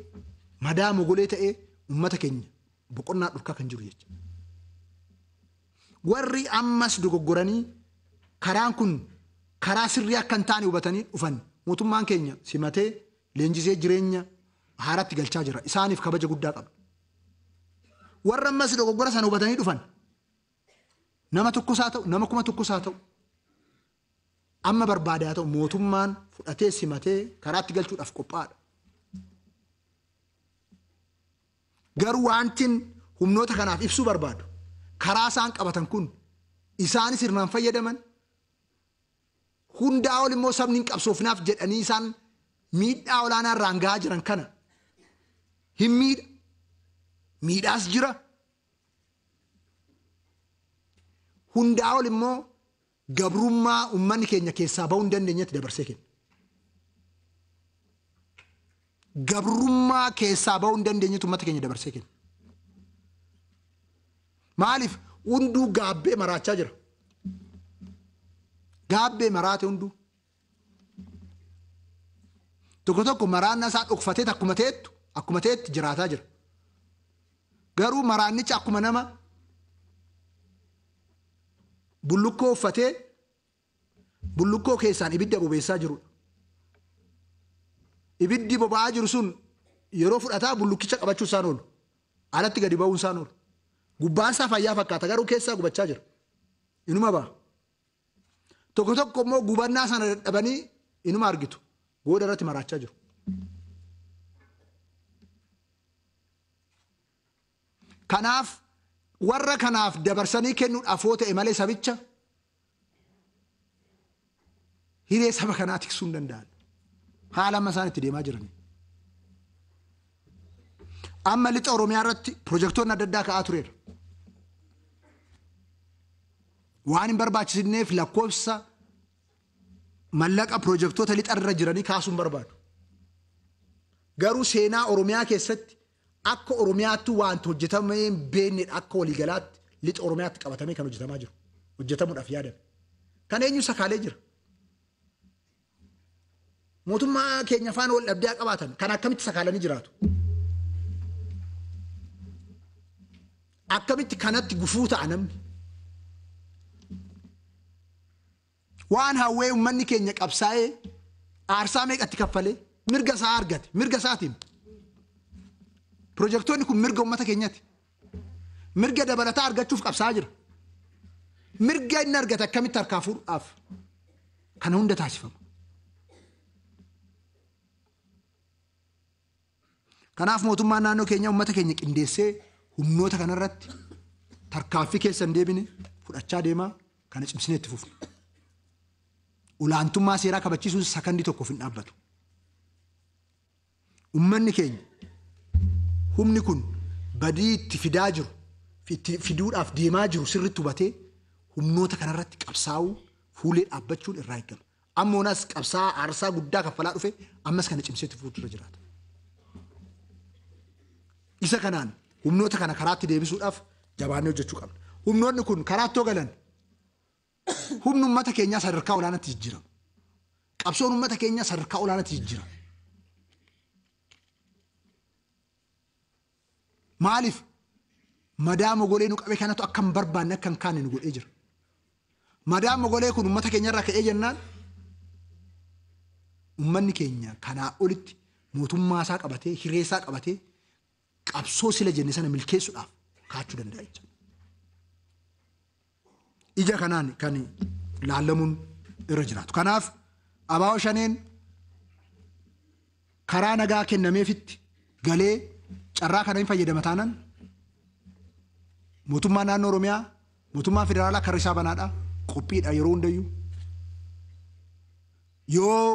madaa mogolee ta'ee uummata keenya boqonnaa dhurkaa kan jiru jechuudha. Warri ammas dogoggoranii karaan kun karaa sirrii akka hin taane hubatanii dhufan mootummaan keenya simatee leenjisee jireenya haaratti galchaa jira. Isaaniif kabaja guddaa qaba. Warra ammas dogoggora sana hubatanii dhufan nama tokkos haa ta'u, nama kuma tokkos haa ta'u, amma barbaade haa ta'u mootummaan fudhatee simatee karaatti galchuudhaaf qophaa'aadha. Garuu wantin humnoota kanaaf ibsuu barbaadu karaa isaan qabatan kun isaanis sirnaan fayyadaman hundaa ol immoo sabni hin qabsoofnaaf jedhanii isaan miidhaa olaanaa irraan gahaa jiran kana hin miidhaas jira. Hundaa ol immoo gabrummaa uummanni keenya keessaa bahuu hin dandeenyetti dabarsee kenna. Gabrummaa keessaa bahuu hin dandeenyetti uummata keenya dabarsee kenna. Maaliif hunduu gaabbee maraachaa jira. Gaabbee maraate hunduu. Tokko tokko maraanna isaa dhokfatee akkuma ta'etti jiraataa jira. Garuu maraannichi akkuma nama bullukkoo uffatee bullukkoo keessaan ibidda bobeessaa jirudha. Ibiddi boba'aa jiru sun yeroo fudhataa bullukkicha qabachuu isaan oolu. Alatti gadi ba'uu isaan oolu. Gubbaan isaa fayyaa fakkaata garuu keessaa gubachaa jira. Inuma ba'a. Tokko tokko immoo gubannaa sana dadhabanii inuma argitu. Booda irratti maraachaa jiru. Kanaaf warra kanaaf dabarsanii kennuudhaaf yoo ta'e malee sabicha hiree saba kanaa tiksuu hin danda'an. Haala amma isaan itti deemaa jirani. Amma lixa Oromiyaa irratti pirojektoonni adda addaa ka'aa tureera. Waan hin barbaachisneef lakkoofsa mallaqa pirojektoota lixa irra jiranii kaasuun barbaadu. Garuu seenaa Oromiyaa keessatti akka Oromiyaatti waanti hojjetamee hin beeknedha akka waliigalaatti lixa Oromiyaatti qabatamee kan hojjetamaa jiru. Hojjetamuudhaaf yaadame. Kan eenyu sakaalee jira. Mootummaa keenya faana wal dhabdee qabaatan kan akkamitti sakaalanii jiraatu. Akkamitti kanatti gufuu ta'a namni. Waan hawwee uummanni keenya qabsaa'ee aarsaa meeqatti kaffalee mirga isaa argate mirga isaatiin. Pirojektoonni kun mirga uummata keenyaati. Mirga dabalataa argachuuf qabsaa'aa jira. Mirga inni argate akkamitti harkaa fuudhuudhaaf kana hunda taasifama. Kanaaf mootummaan naannoo keenya uummata keenya qindeessee humnoota kanarratti tarkaaffii keessa hin deebine fudhachaa deemaa kana cimsinee itti fufna. Olaantummaa seeraa kabachiisuun sakandii tokkoof hin dhaabbatu. Uummanni keenya humni kun badii itti fidaa jiru itti fiduudhaaf deemaa jiru sirriitti hubatee humnoota kanarratti qabsaa'uu fuulee dhaabbachuun irraa eegama. Ammoonas qabsaa'aa aarsaa guddaa kaffalaa dhufe ammas kana cimsee itti fufuutu irra jiraata. Isa kanaan humnoota kana karaatti deebisuudhaaf jabaannee hojjechuu qabna. Humnoonni kun karaatti galan humni uummata keenyaa sadarkaa olaanaatti jijjiirama. qabsoon uummata keenya sadarkaa olaanaatti jijjiira. Maaliif madaa mogolee nu qabee kanatu akka hin barbaanne akka hin kaane nu godhee jira. Madaa mogolee kun uummata keenya irraa ka'ee jennaan uummanni keenya kanaa olitti mootummaa isaa qabatee hiree isaa qabatee qabsoo sila jenne sana milkeessuudhaaf kaachuu danda'a jechuudha. Ija kanaan kan laallamuun irra jiraatu. Kanaaf ABO shaneen karaa nagaa kennameefitti galee carraa kana hin fayyadama taanaan mootummaa naannoo Oromiyaa mootummaa federaalaa karra isaa banaadha qophiidha yeroo hundayyuu yoo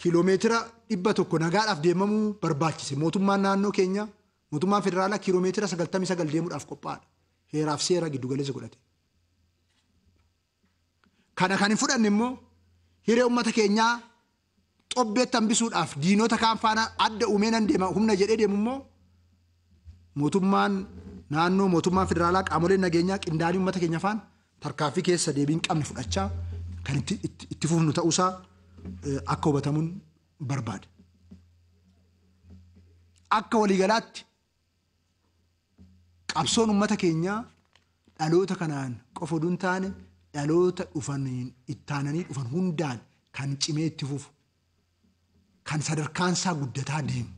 kiiloomeetira 100 nagaadhaaf deemamuu barbaachise mootummaan naannoo keenya mootummaan federaalaa kiiloomeetira 99 deemuudhaaf qophaa'aadha heeraaf seera giddu galeessa godhate. Kana kan hin fudhanne immoo hiree uummata keenyaa xobbeetti hambisuudhaaf diinota kaan faana adda uumeenan deema humna jedhee deemu immoo mootummaan naannoo mootummaan federaalaa qaamoleen nageenyaa qindaanii uummata keenya faana tarkaaffii keessa deebiin qabne fudhachaa kan itti fufnu ta'uusaa akka hubatamuun barbaada. Akka waliigalaatti qabsoon uummata keenyaa dhaloota kanaan qofa oduu hin taane dhaloota dhufaniin ittaananii dhufan hundaan kan cimee itti fufu kan sadarkaan isaa guddataa deemu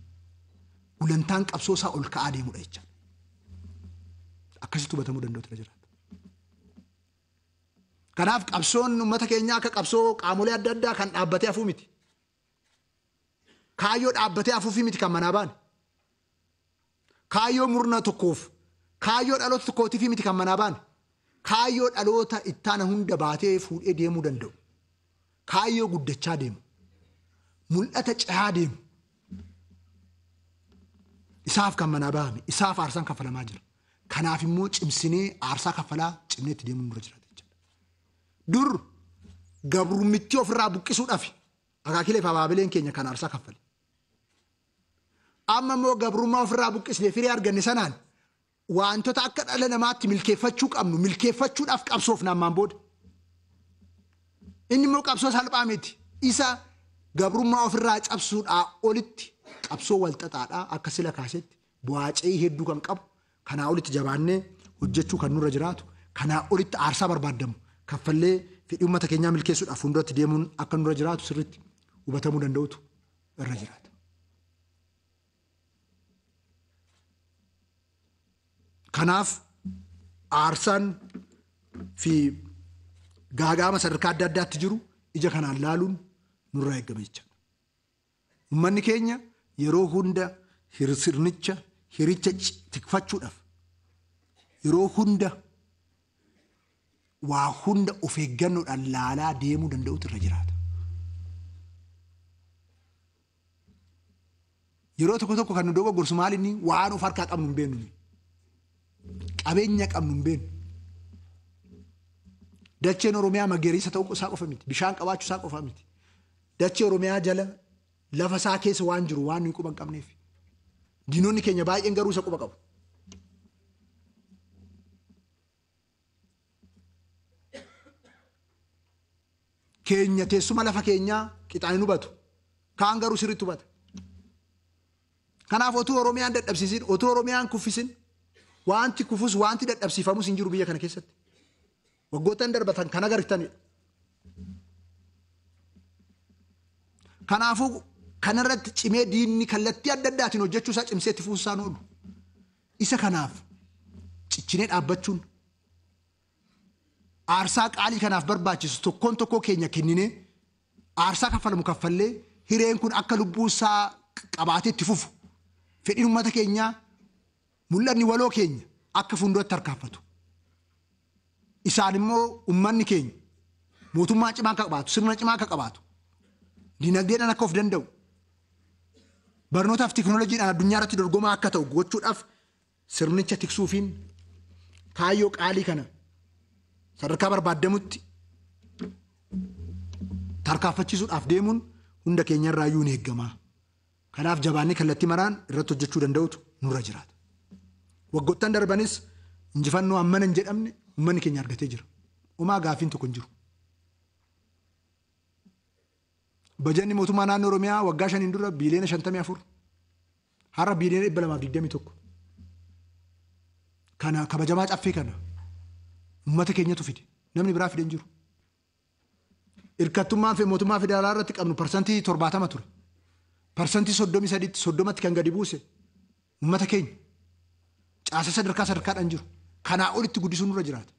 gulantaan qabsoo isaa ol ka'aa deemudha jecha. Akkasitti hubatamuu danda'u irra jiraata. Kanaaf qabsoon uummata keenyaa akka qabsoo qaamolee adda addaa kan dhaabbatee hafuu miti. Kaayyoo dhaabbatee hafuufii miti kan manaa baane. Kaayyoo murna tokkoof kaayyoo dhaloota tokkootiif miti kan manaa baane. Kaayyoo dhaloota ittaana hunda baatee fuudhee deemuu danda'u. Kaayyoo guddachaa deemu. Mul'ata cehaa deemu. Isaaf kan manaa bahame. Isaaf aarsaan kaffalamaa jira. Kanaaf immoo cimsinee aarsaa kaffalaa cimnee itti deemuun dura jiraata jechuudha. Dur gabrummitti ofirraa buqqisuudhaaf akaakilee fi abaabileen keenya kan aarsaa kaffale. Amma immoo gabrummaa ofirraa buqqisnee firii arganne sanaan wantoota akka dhala namaatti milkeeffachuu qabnu milkeeffachuudhaaf qabsoofna ammaan booda. Inni immoo qabsoo salphaa miti. Isa gabrummaa ofirraa cabsuudhaa olitti qabsoo walxaxaadhaa akka sila kaasetti bu'aacee hedduu kan qabu kanaa olitti jabaannee hojjechuu kan nurra jiraatu kanaa olitti aarsaa barbaadamu kaffallee fedhii uummata keenyaa milkeessuudhaaf fuulduratti deemuun akka nurra jiraatu sirriitti hubatamuu danda'utu irra jiraata. Kanaaf aarsaan fi gaagaama sadarkaa adda addaatti jiru ija kanaan laaluun nurraa eegame jechuudha. Uummanni keenya yeroo hunda sirnicha hiricha tikfachuudhaaf yeroo hunda waa hunda of eeggannoodhaan laalaa deemuu danda'utu irra jiraata. Yeroo tokko tokko kan nu dogoggorsu maalinni waan of harkaa qabnu hin beeknu. Qabeenya qabnu hin beeknu. Dacheen Oromiyaa magariisa ta'uu isaa qofa miti. Bishaan qabaachuu isaa qofa miti. Dachee Oromiyaa jala lafa isaa keessa waan jiru waan nuyi quba hin qabneef. Diinonni keenya baay'een garuu isa quba qabu. Keenya teessuma lafa keenyaa qixaan hubatu. Kaan garuu sirriitti hubata. Kanaaf otuu Oromiyaan dadhabsiisin, otuu Oromiyaan kuffisin, wanti kufus wanti dadhabsiifamus hin jiru biyya kana keessatti. Waggoottan darbatan kan agartanidha. Kanaafuu kanarratti cimee diinni kallattii adda addaatiin hojjechuu isaa cimsee itti fufuun isaan oolu. Isa kanaaf ciccinee dhaabbachuun aarsaa qaalii kanaaf barbaachisu tokkoon tokkoo keenya kenninee aarsaa kaffalamu kaffallee hireen kun akka lubbuu isaa qabaatee itti fufu fedhiin uummata keenyaa mul'anni waloo keenya akka fuulduratti harkaanfatu. Isaan immoo uummanni keenya mootummaa cimaa akka qabaatu sirna cimaa akka qabaatu dinagdeedhaan akka of danda'u barnootaaf teekinooloojiidhaan addunyaa irratti dorgomaa akka ta'u gochuudhaaf sirnicha tiksuufiin kaayyoo qaalii kana sadarkaa barbaadamutti tarkaanfachiisuudhaaf deemuun hunda keenya irraa iyyuu ni eegama. Kanaaf jabaannee kallattii maraan irratti hojjechuu danda'utu nurra jiraata. Waggoottan darbanis injifannoo hammana hin jedhamne uummanni keenya argatee jira. Homaa gaafiin tokko hin jiru. bajanni mootummaa naannoo Oromiyaa waggaa 5 dura biiliyoona 54 har'a biiliyoona 221 kana kabajamaa caffee kana uummata keenyatu fide namni biraa fide hin jiru. Hirkattummaan fi mootummaa federaalaa irratti qabnu parsantii 70 ture. Parsantii 30 kan gadi buuse uummata keenya caasa sadarkaadhaan jiru. Kanaa olitti guddisuun nurra jiraata.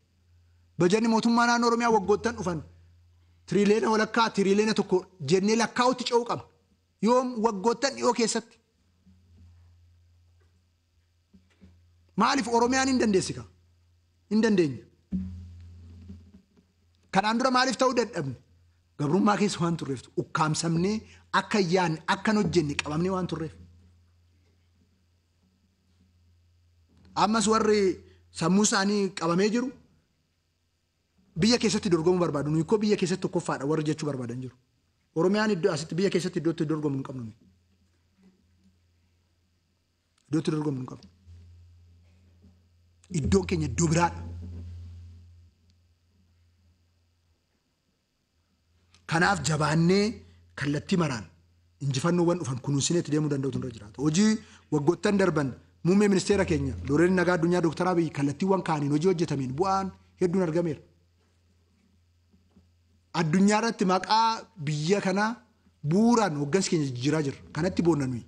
Bajanni mootummaa naannoo Oromiyaa waggoottan dhufan tiriiliyoona walakkaa tiriiliyoona tokko jennee lakkaa'utti ce'uu qabna. Yoom waggoottan dhiyoo keessatti. Maaliif Oromiyaan hin dandeessika? Hin dandeenya. Kanaan dura maaliif ta'uu dadhabne? Gabrummaa keessa waan turreeftu ukkaamsamnee akka yaanne akka hojjenne qabamnee waan turreef. Ammas warri sammuu isaanii qabamee jiru biyya keessatti dorgomuu barbaadu. Nuyi koo biyya keessatti tokkoffaadha warri jechuu barbaadan jiru. Oromiyaan iddoo asitti biyya keessatti iddootti dorgomu hin qabnu. Iddootti dorgomu hin qabnu. Iddoon keenya iddoo biraadha. Kanaaf jabaannee kallattii maraan injifannoowwan dhufan kunuunsineetti deemuu danda'utu irra jiraata. Hojii waggoottan darban muummee ministeera keenya Loreen Nagaa Addunyaa Dooktar Abiy kallattiiwwan kaaniin hojii hojjetameen bu'aan hedduun argameera. Addunyaa irratti maqaa biyya kanaa bu'uuraan hoggansi keenya jijjiiraa jira. Kanatti boonna nuyi.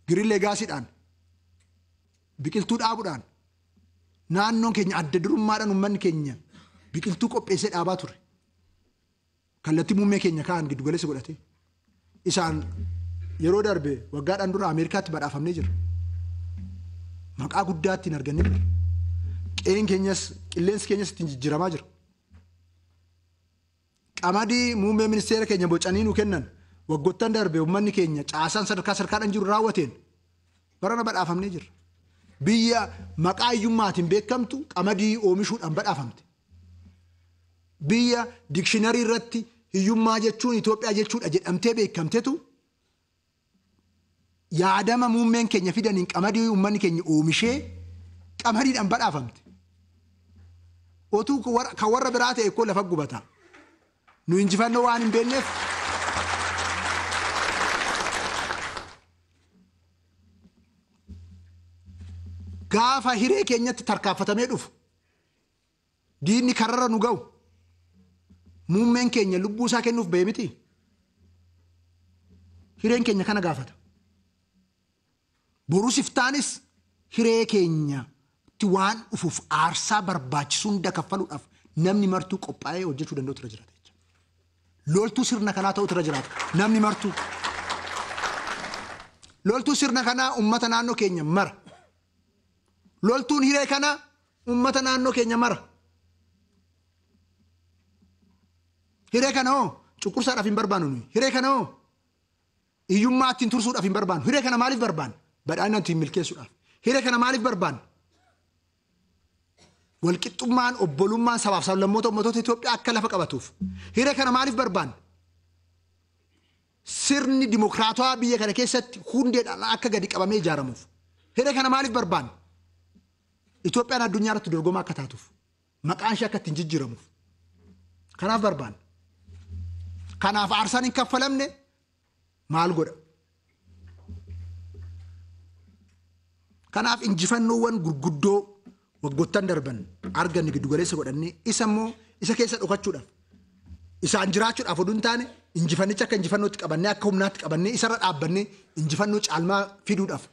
Giriin leegaasiidhaan biqiltuu dhaabuudhaan naannoon keenya adda durummaadhaan uummanni keenya biqiltuu qopheessee dhaabaa ture. Kallattii muummee keenya kaan giddu galeessa godhatee isaan yeroo darbe waggaadhaan dura Ameerikaatti badhaafamnee jira. Maqaa guddaatti hin argannee jira. Qilleensi keenyas ittiin jijjiiramaa jira. Qamadii muummee ministeera keenya bocanii nu kennan waggoottan darbe uummanni keenya caasaan sadarkaadhaan jiru raawwateen barana badhaafamnee jira. Biyya maqaa hiyyummaatiin beekamtu qamadii oomishuudhaan badhaafamte. Biyya dikshiinarii irratti hiyyummaa jechuun Itoophiyaa jechuudha jedhamtee beekamtetu yaadama muummeen keenya fidaniin qamadii uummanni keenya oomishee qamadiidhaan badhaafamte. Otuu kan warra biraa ta'e koo lafa gubata. Nu injifannoo waan hin beekneef gaafa hiree keenyatti tarkaanfatamee dhufu diinni karrara nu ga'u muummeen keenya lubbuu isaa kennuuf ba'e miti. Hireen keenya kana gaafata. Borus iftaanis hiree keenyatti waan dhufuuf aarsaa barbaachisu hunda kaffaluudhaaf namni martuu qophaa'ee hojjechuu danda'utu irra jiraata. Loltuu sirna kanaa ta'utu irra jiraata. Namni martuu. Loltuu sirna kanaa uummata naannoo keenya mara. Loltuun hiree kanaa uummata naannoo keenya mara. Hiree kana hoo cunqursaadhaaf hin barbaannu nuyi. Hiree kana hoo hiyyummaa ittiin tursuudhaaf hin barbaannu. Hiree kana maaliif barbaanna? Badhaadhina ittiin milkeessuudhaaf. Hiree kana maaliif barbaanna? Walqixxummaan obbolummaan sabaaf sablammoota ummatoota Itoophiyaa akka lafa qabatuuf. Hiree kana maaliif barbaanna? Sirni dimokiraatawaa biyya kana keessatti hundeedhaan akka gadi qabamee ijaaramuuf. Hiree kana maaliif barbaanna? Itoophiyaan addunyaa irratti dorgomaa akka taatuuf. Maqaan ishee akka ittiin jijjiiramuuf. Kanaaf barbaanna. Kanaaf aarsaan hin kaffalamne maal godha? Kanaaf injifannoowwan gurguddoo waggoottan darban arganne giddu galeessa godhannee isa immoo isa keessa dhokachuudhaaf isaan jiraachuudhaaf oduu hin taane injifannicha akka injifannootti qabannee akka humnaatti qabannee isarra dhaabbannee injifannoo caalmaa fiduudhaaf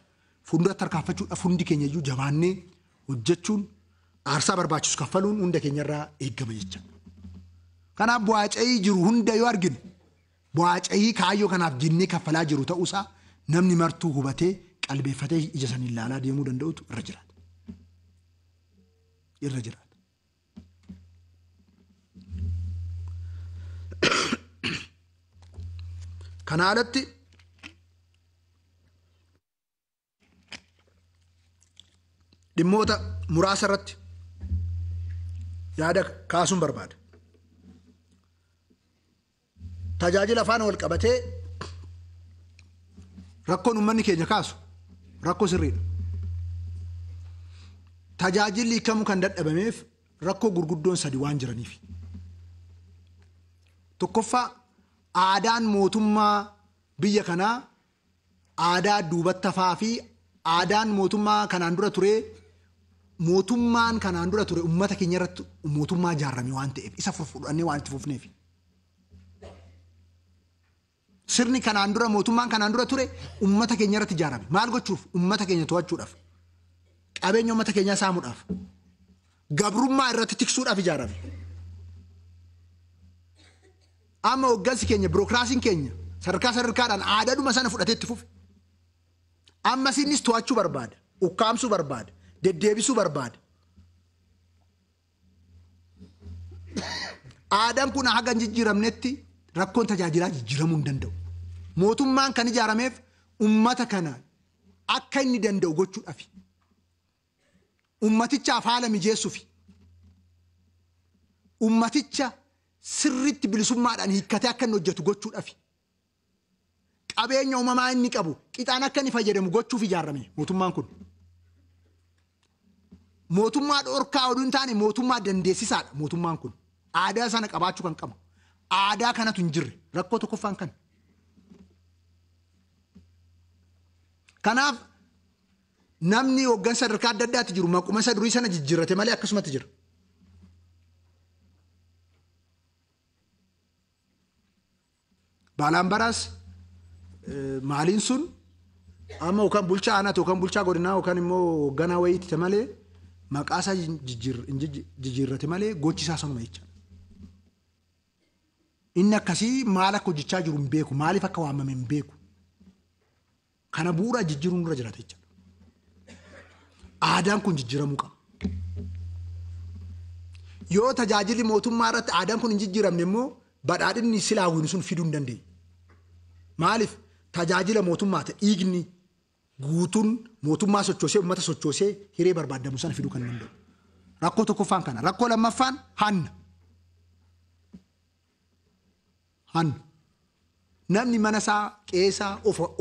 fuuldura tarkaanfachuudhaaf hundi keenya iyyuu jabaannee hojjechuun aarsaa barbaachisu kaffaluun hunda keenyarraa eeggama jecha. Kanaaf bu'aaca'ii jiru hunda yoo arginu bu'aaca'ii kaayyoo kanaaf jennee kaffalaa jiru ta'uusaa namni martuu hubatee qalbeeffatee ija san ilaalaa deemuu danda'utu irra jiraata. Irra jiraata. Kana alatti dhimmoota muraasa irratti yaada kaasuun barbaada. Tajaajila afaan wal qabatee rakkoon uummanni keenya kaasu rakkoo sirriidha. Tajaajilli kamuu kan dadhabameef rakkoo gurguddoon sadi waan jiraniif. Tokkoffaa aadaan mootummaa biyya kanaa aadaa duubatti hafaa fi aadaan mootummaa kanaan dura ture mootummaan kanaan dura ture uummata keenya irratti mootummaa ijaarame waan ta'eef isa fudhannee waan itti fufneef. Sirni kanaan dura mootummaan kanaan dura ture uummata keenya irratti ijaarame maal gochuuf uummata keenya to'achuudhaaf qabeenya uummata keenyaa saamuudhaaf gabrummaa irratti tiksuudhaaf ijaarame. Amma hoggansi keenya birookiraasiin keenya sadarkaadhaan aadaadhuma sana fudhatee itti fufe. Ammas innis to'achuu barbaada, ukkaamsuu barbaada, deddeebisuu barbaada. Aadaan kun haga hin jijjiiramnetti rakkoon tajaajilaa jijjiiramuu hin danda'u. Mootummaan kan ijaarameef uummata kana akka inni danda'u gochuudhaaf. Uummatichaaf haala mijeessuuf. Uummaticha sirriitti bilisummaadhaan hiikkatee akka inni hojjetu gochuudhaaf. Qabeenya uumamaa inni qabu qixaan akka inni fayyadamu gochuuf ijaarame mootummaan kun. Mootummaa dhorkaa oduu hin taane mootummaa dandeessisaadha mootummaan kun. Aadaa sana qabaachuu kan qabu. Aadaa kanatu hin jirre rakkoo tokkoffaan kan. Kanaaf namni hoggansa sadarkaa adda addaatti jiru maquma isa durii sana jijjiirrate malee akkasumatti jira. Baalaan baraas maaliin sun amma yookaan bulchaa aanaa yookaan bulchaa godinaa yookaan immoo hoogganaa wayiitti malee maqaa isaa jijjiirrate malee gochi isaa sanuma jecha. Inni akkasii maal akka hojjechaa jiru hin beeku maaliif akka waamame hin beeku. Kana bu'uura jijjiiruun dura jiraata jecha. Aadaan kun jijjiiramuu qaba. Yoo tajaajilli mootummaa irratti aadaan kun hin jijjiiramne immoo badhaadhinni silaa hawwinu sun fiduu hin dandeenye. Maaliif tajaajila mootummaa ta'e dhiigni guutuun mootummaa sochoosee uummata sochoosee hiree barbaadamu sana fiduu kan danda'u. Rakkoo tokkoffaan kana. Rakkoo lammaffaan hanna. Hanna. Namni mana isaa qeesaa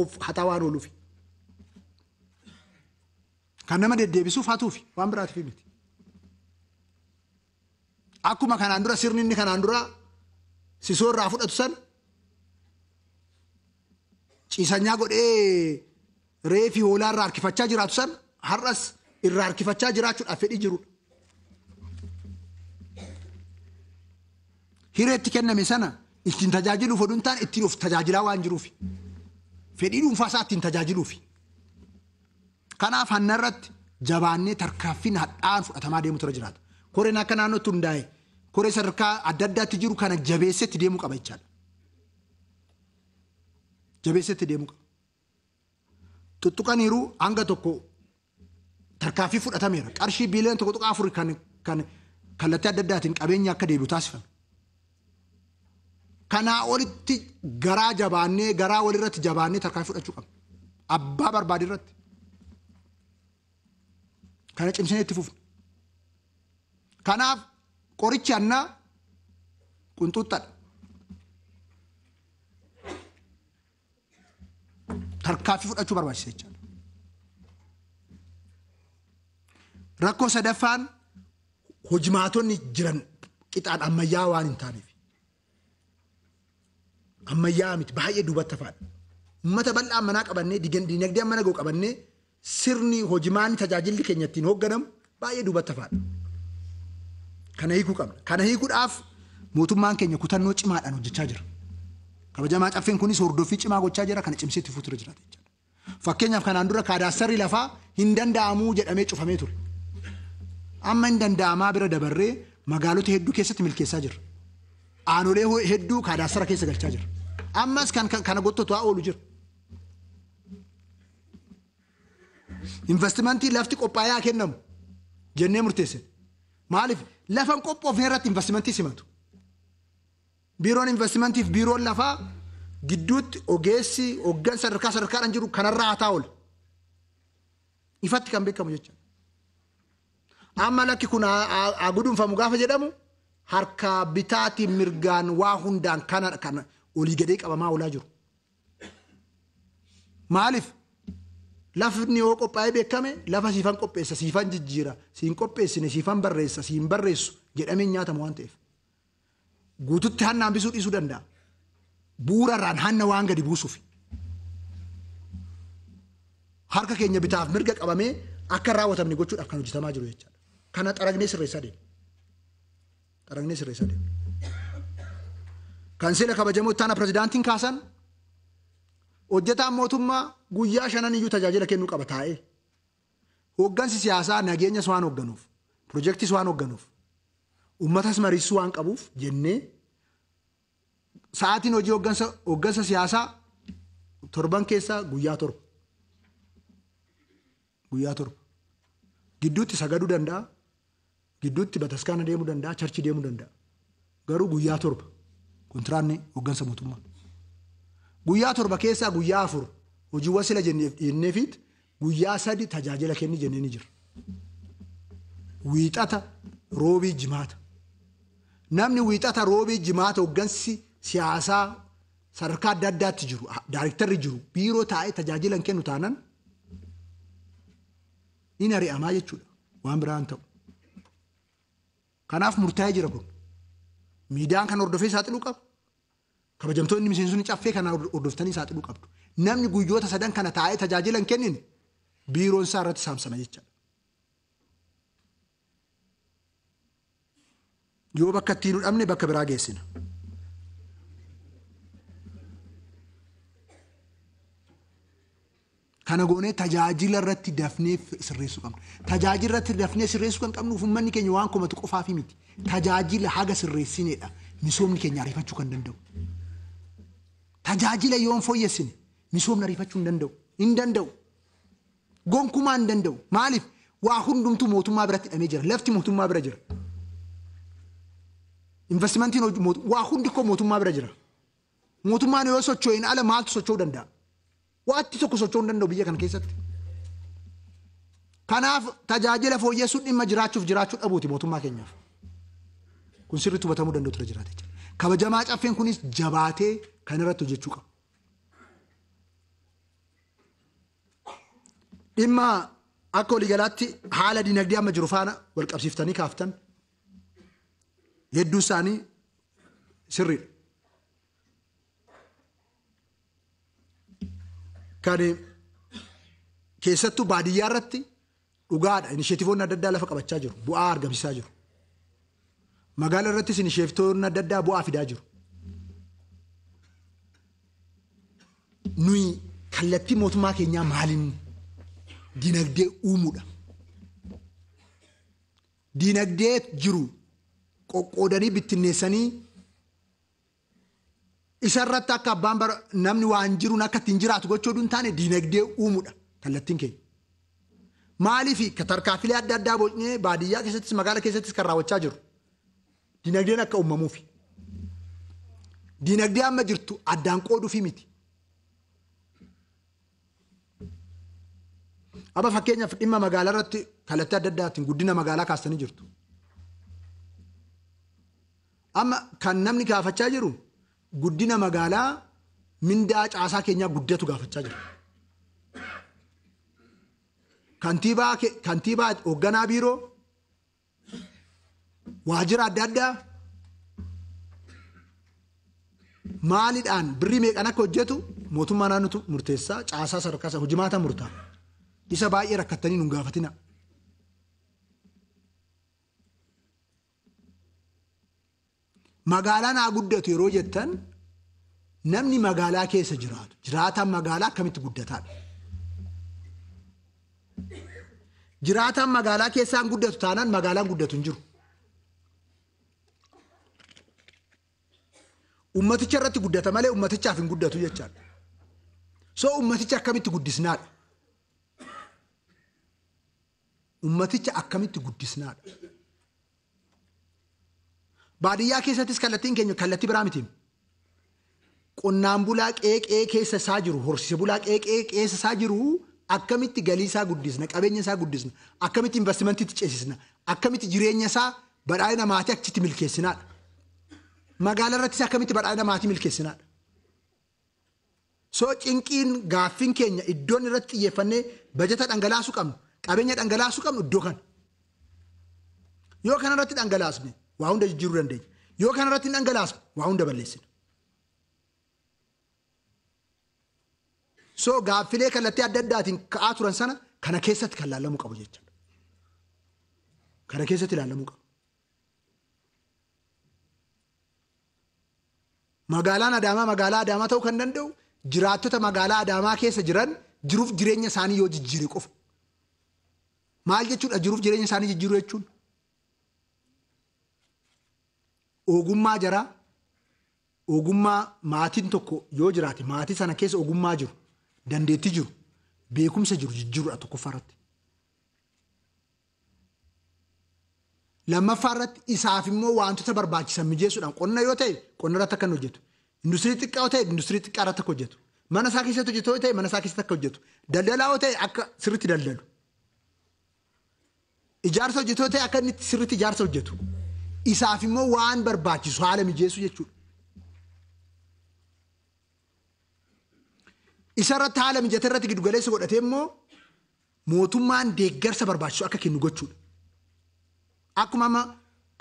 of hataa waan ooluuf. Kan nama deddeebisuuf hatuufi waan biraatiif miti. Akkuma kanaan dura sirni inni kanaan dura sisoo irraa fudhatu san ciisanyaa godhee reefi hoolaa irraa harkifachaa jiraatu san har'as irraa harkifachaa jiraachuudhaaf fedhii jirudha. Hireetti kenname sana ittiin tajaajiluuf oduu hin taane ittiin of tajaajilaa waan jiruufi. Fedhii dhuunfaa isaa ittiin tajaajiluufi. Kanaaf hanna irratti jabaannee tarkaanfiin hadhaan fudhatamaa deemu tura jiraata. Koreen akka naannootti hundaa'e koree sadarkaa adda addaatti jiru kana jabeessetti deemuu qaba jechaadha. Jabeessetti deemuu qaba. Tuttuqaniiru hanga tokko tarkaanfii fudhatameera. Qarshii biiliyoona tokko tuqaa afur kan kallattii adda addaatiin qabeenya akka deebi'u taasifame. Kanaa olitti garaa jabaannee garaa walirratti jabaannee tarkaanfii fudhachuu qabna. Abbaa barbaade irratti. Kana cimsinee itti fufna. Kanaaf qorichi annaa qunxuuxxadha. Tarkaanfii fudhachuu barbaachisa jechaadha. Rakkoo sadaffaan hojimaatonni jiran qixaan ammayyaa waan hin taaneef. Ammayyaa miti baay'ee duubatti hafaadha. Uummata bal'aa manaa qabannee dinagdee mana ga'u qabannee sirni hojimaan tajaajilli keenya ittiin hoogganamu baay'ee duubatti hafaadha. Kana hiikuu qabna. Kana hiikuudhaaf mootummaan keenya kutannoo cimaadhaan hojjechaa jira. Kabajamaa caffeen kunis hordoffii cimaa gochaa jira kana cimsee itti fuutura jiraata jechuudha. Fakkeenyaaf kanaan dura kaadaastarri lafaa hin danda'amuu jedhamee cufamee ture. Amma hin danda'amaa bira dabarree magaalota hedduu keessatti milkeessaa jira. Aanolee hedduu kaadaastara keessa galchaa jira. Ammas kana gottotu haa oolu jira. Investimentii lafti qophaa'ee haa kennamu jennee murteessine. Maaliif lafan qophoofne irratti investimentii simatu. Biiroon investimentiif biiroon lafaa gidduutti ogeessi hoggansa sadarkaadhaan jiru kanarraa haa taa'u. Ifatti kan beekamu jecha. Amma lakki kun haa gudunfamu gaafa jedhamu harka bitaatiin mirgaan waa hundaan kana olii gadee qabamaa oolaa jiru. Maaliif lafni yoo qophaa'ee beekame lafa siifan qopheessa siifan jijjiira siin qopheessine siifan barreessa siin barreessu jedhamee nyaatamu waan ta'eef guututti hanna hambisuu dhiisuu danda'a bu'uurarraan hanna waan gadi buusuuf harka keenya bitaaf mirga qabamee akka raawwatamne gochuudhaaf kan hojjetamaa jiru jechaadha kana xaragnee sirreessaa deemu kan sila kabajamoo ittaana pirezidaantiin kaasan hojjetaan mootummaa guyyaa 5 iyyuu tajaajila kennuu qaba taa'ee hooggansi siyaasaa nageenyas waan hoogganuuf piroojeektiis waan hoogganuuf uummatas mariisuu waan qabuuf jennee sa'aatiin hojii hooggansa siyaasaa torban keessaa guyyaa 7 gidduutti sagaduu danda'a gidduutti bataskaana deemuu danda'a charchi deemuu danda'a garuu guyyaa 7 kontiraanni hooggansa mootummaa guyyaa 7 keessaa guyyaa 4 hojiiwwan sila jenneefiit guyyaa 3 tajaajila kenni jennee ni jira wiixata roobii jimaata namni wiixata roobii jimaata hooggansi siyaasaa sadarkaa adda addaatti jiru daayiriktarri jiru biiroo taa'ee tajaajila kennu taanan in ari'amaa jechuudha waan biraan ta'u kanaaf murtaa'ee jira kun miidiyaan kan hordofee saaxiluu qabu kabajamtoonni miseensonni caffee kana hordoftanii saaxiluu qabdu namni guyyoota 3 kana taa'ee tajaajila kennine biiroon isaa irratti saamsama jechaadha yoo bakka ittiin hudhamne bakka biraa geessina kana goonee tajaajila irratti dafnee sirreessuu qabna tajaajila irratti dafnee sirreessuu kan qabnuuf uummanni keenya waan komatu qofaa fi miti tajaajila haga sirreessineedha misoomni keenya ariifachuu kan danda'u tajaajila yoon fooyyessine misoomni ariifachuu hin danda'u gonkumaa hin danda'u maaliif waa hundumtuu mootummaa biratti hidhamee jira lafti mootummaa bira jira investimentiin waa hundi koo mootummaa bira jira mootummaan yoo socho'in ala maaltu socho'uu danda'a waatti tokko socho'uu hin danda'u biyya kana keessatti kanaaf tajaajila fooyyessuun dhimma jiraachuu dhabuuti mootummaa keenyaaf kun sirriitti hubatamuu danda'u tura jiraate kabajamaa caffeen kunis jabaatee kan irratti hojjechuu qabu dhimma akka waliigalaatti haala dinagdee amma jiru faana wal qabsiiftanii kaaftan hedduu isaanii sirriidha kan keessattuu baadiyyaa irratti dhugaadha inisheetivoonni adda addaa lafa qabachaa jiru bu'aa argamsiisaa jiru magaalaa irrattis inisheetivoonni adda addaa bu'aa fidaa jiru nuyi kallattii mootummaa keenyaa maaliin dinagdee uumuudha dinagdee jiru qoqqoodanii bittinneessanii isarratti akka abbaan namni waan jiruun akka ittiin jiraatu gochuu hin taane dinagdee uumuudha kallattiin keenya maaliif tarkaanfilee adda addaa bocnee baadiyyaa keessattis magaalaa keessattis kan raawwachaa jiru dinagdeen akka uumamuufi dinagdee amma jirtu addaan qooduufi miti Aba fakkeenyaaf dhimma magaalaa irratti kallattii adda addaatiin guddina magaalaa kaastanii jirtu. Amma kan namni gaafachaa jiru guddina magaalaa mindaa caasaa keenyaa guddatu gaafachaa jira. Kantiibaa hoogganaa biiroo waajjira adda addaa maaliidhaan birrii meeqan akka hojjetu mootummaa naannotu murteessaa caasaa sadarkaa hojimaata murtaa isa baay'ee rakkattanii nun gaafatina. Magaalaan haa guddatu yeroo jettan namni magaalaa keessa jiraatu jiraataan magaalaa akkamitti guddataadha. Jiraataan magaalaa keessaan guddatu taanaan magaalaan guddatu hin jiru. Ummaticha irratti guddata malee ummatichaaf hin guddatu jechaadha. So ummaticha akkamitti guddisnaadha. Ummaticha akkamitti guddisnaadha. Baadiyyaa keessattis kallattiin keenya kallattii biraa miti. Qonnaan bulaa qeeqee keessa isaa jiru horsiise bulaa qeeqee keessa isaa jiru akkamitti galii isaa guddisna qabeenya isaa guddisna akkamitti investimentii ceesisna akkamitti jireenya isaa badhaadhina maatii achitti milkeessinaadha. Magaalaa irrattis akkamitti badhaadhina maatii milkeessinaadha. soo cinqiin gaaffin keenya iddoon irratti xiyyeeffannee bajeta dhangalaasuu qabnu qabeenya dhangalaasuu qabnu iddoo kan yoo kana irratti dhangalaasne waa hunda jijjiiruu dandeenya yoo kana irratti dhangalaasne waa hunda balleessina soo gaaffilee kallattii adda addaatiin ka'aa turan sana kana keessatti kan ilaalamuu qabu jechuudha kana keessatti ilaalamuu qabu magaalaan Adaamaa ta'uu kan danda'u jiraattota magaalaa Adaamaa keessa jiran jiruuf jireenya isaanii yoo jijjiire qofa. Maal jechuudha jiruuf jireenya isaanii jijjiiruu jechuun? Ogummaa jara ogummaa maatiin tokko yoo jiraate maatii sana keessa ogummaa jiru dandeettii jiru beekumsa jiru jijjiiruudha tokkoffaa irratti. Lammaffaa irratti isaaf immoo wantoota barbaachisan mijeessuudhaan qonna yoo ta'e qonna irratti akka hojjetu. Industirii xiqqaa yoo ta'e industirii xiqqaa irratti akka hojjetu. Mana isaa keessatti hojjetu yoo ta'e mana isaa keessatti akka hojjetu. Daldalaa yoo ta'e akka sirriitti daldalu. Ijaarsa hojjetu yoo ta'e akka inni sirriitti ijaarsa hojjetu. Isaaf immoo waan barbaachisu haala mijeessu jechuudha. Isa irratti haala mijate irratti giddugaleessa godhatee immoo mootummaan deeggarsa barbaachisu akka kennu gochuudha. Akkuma amma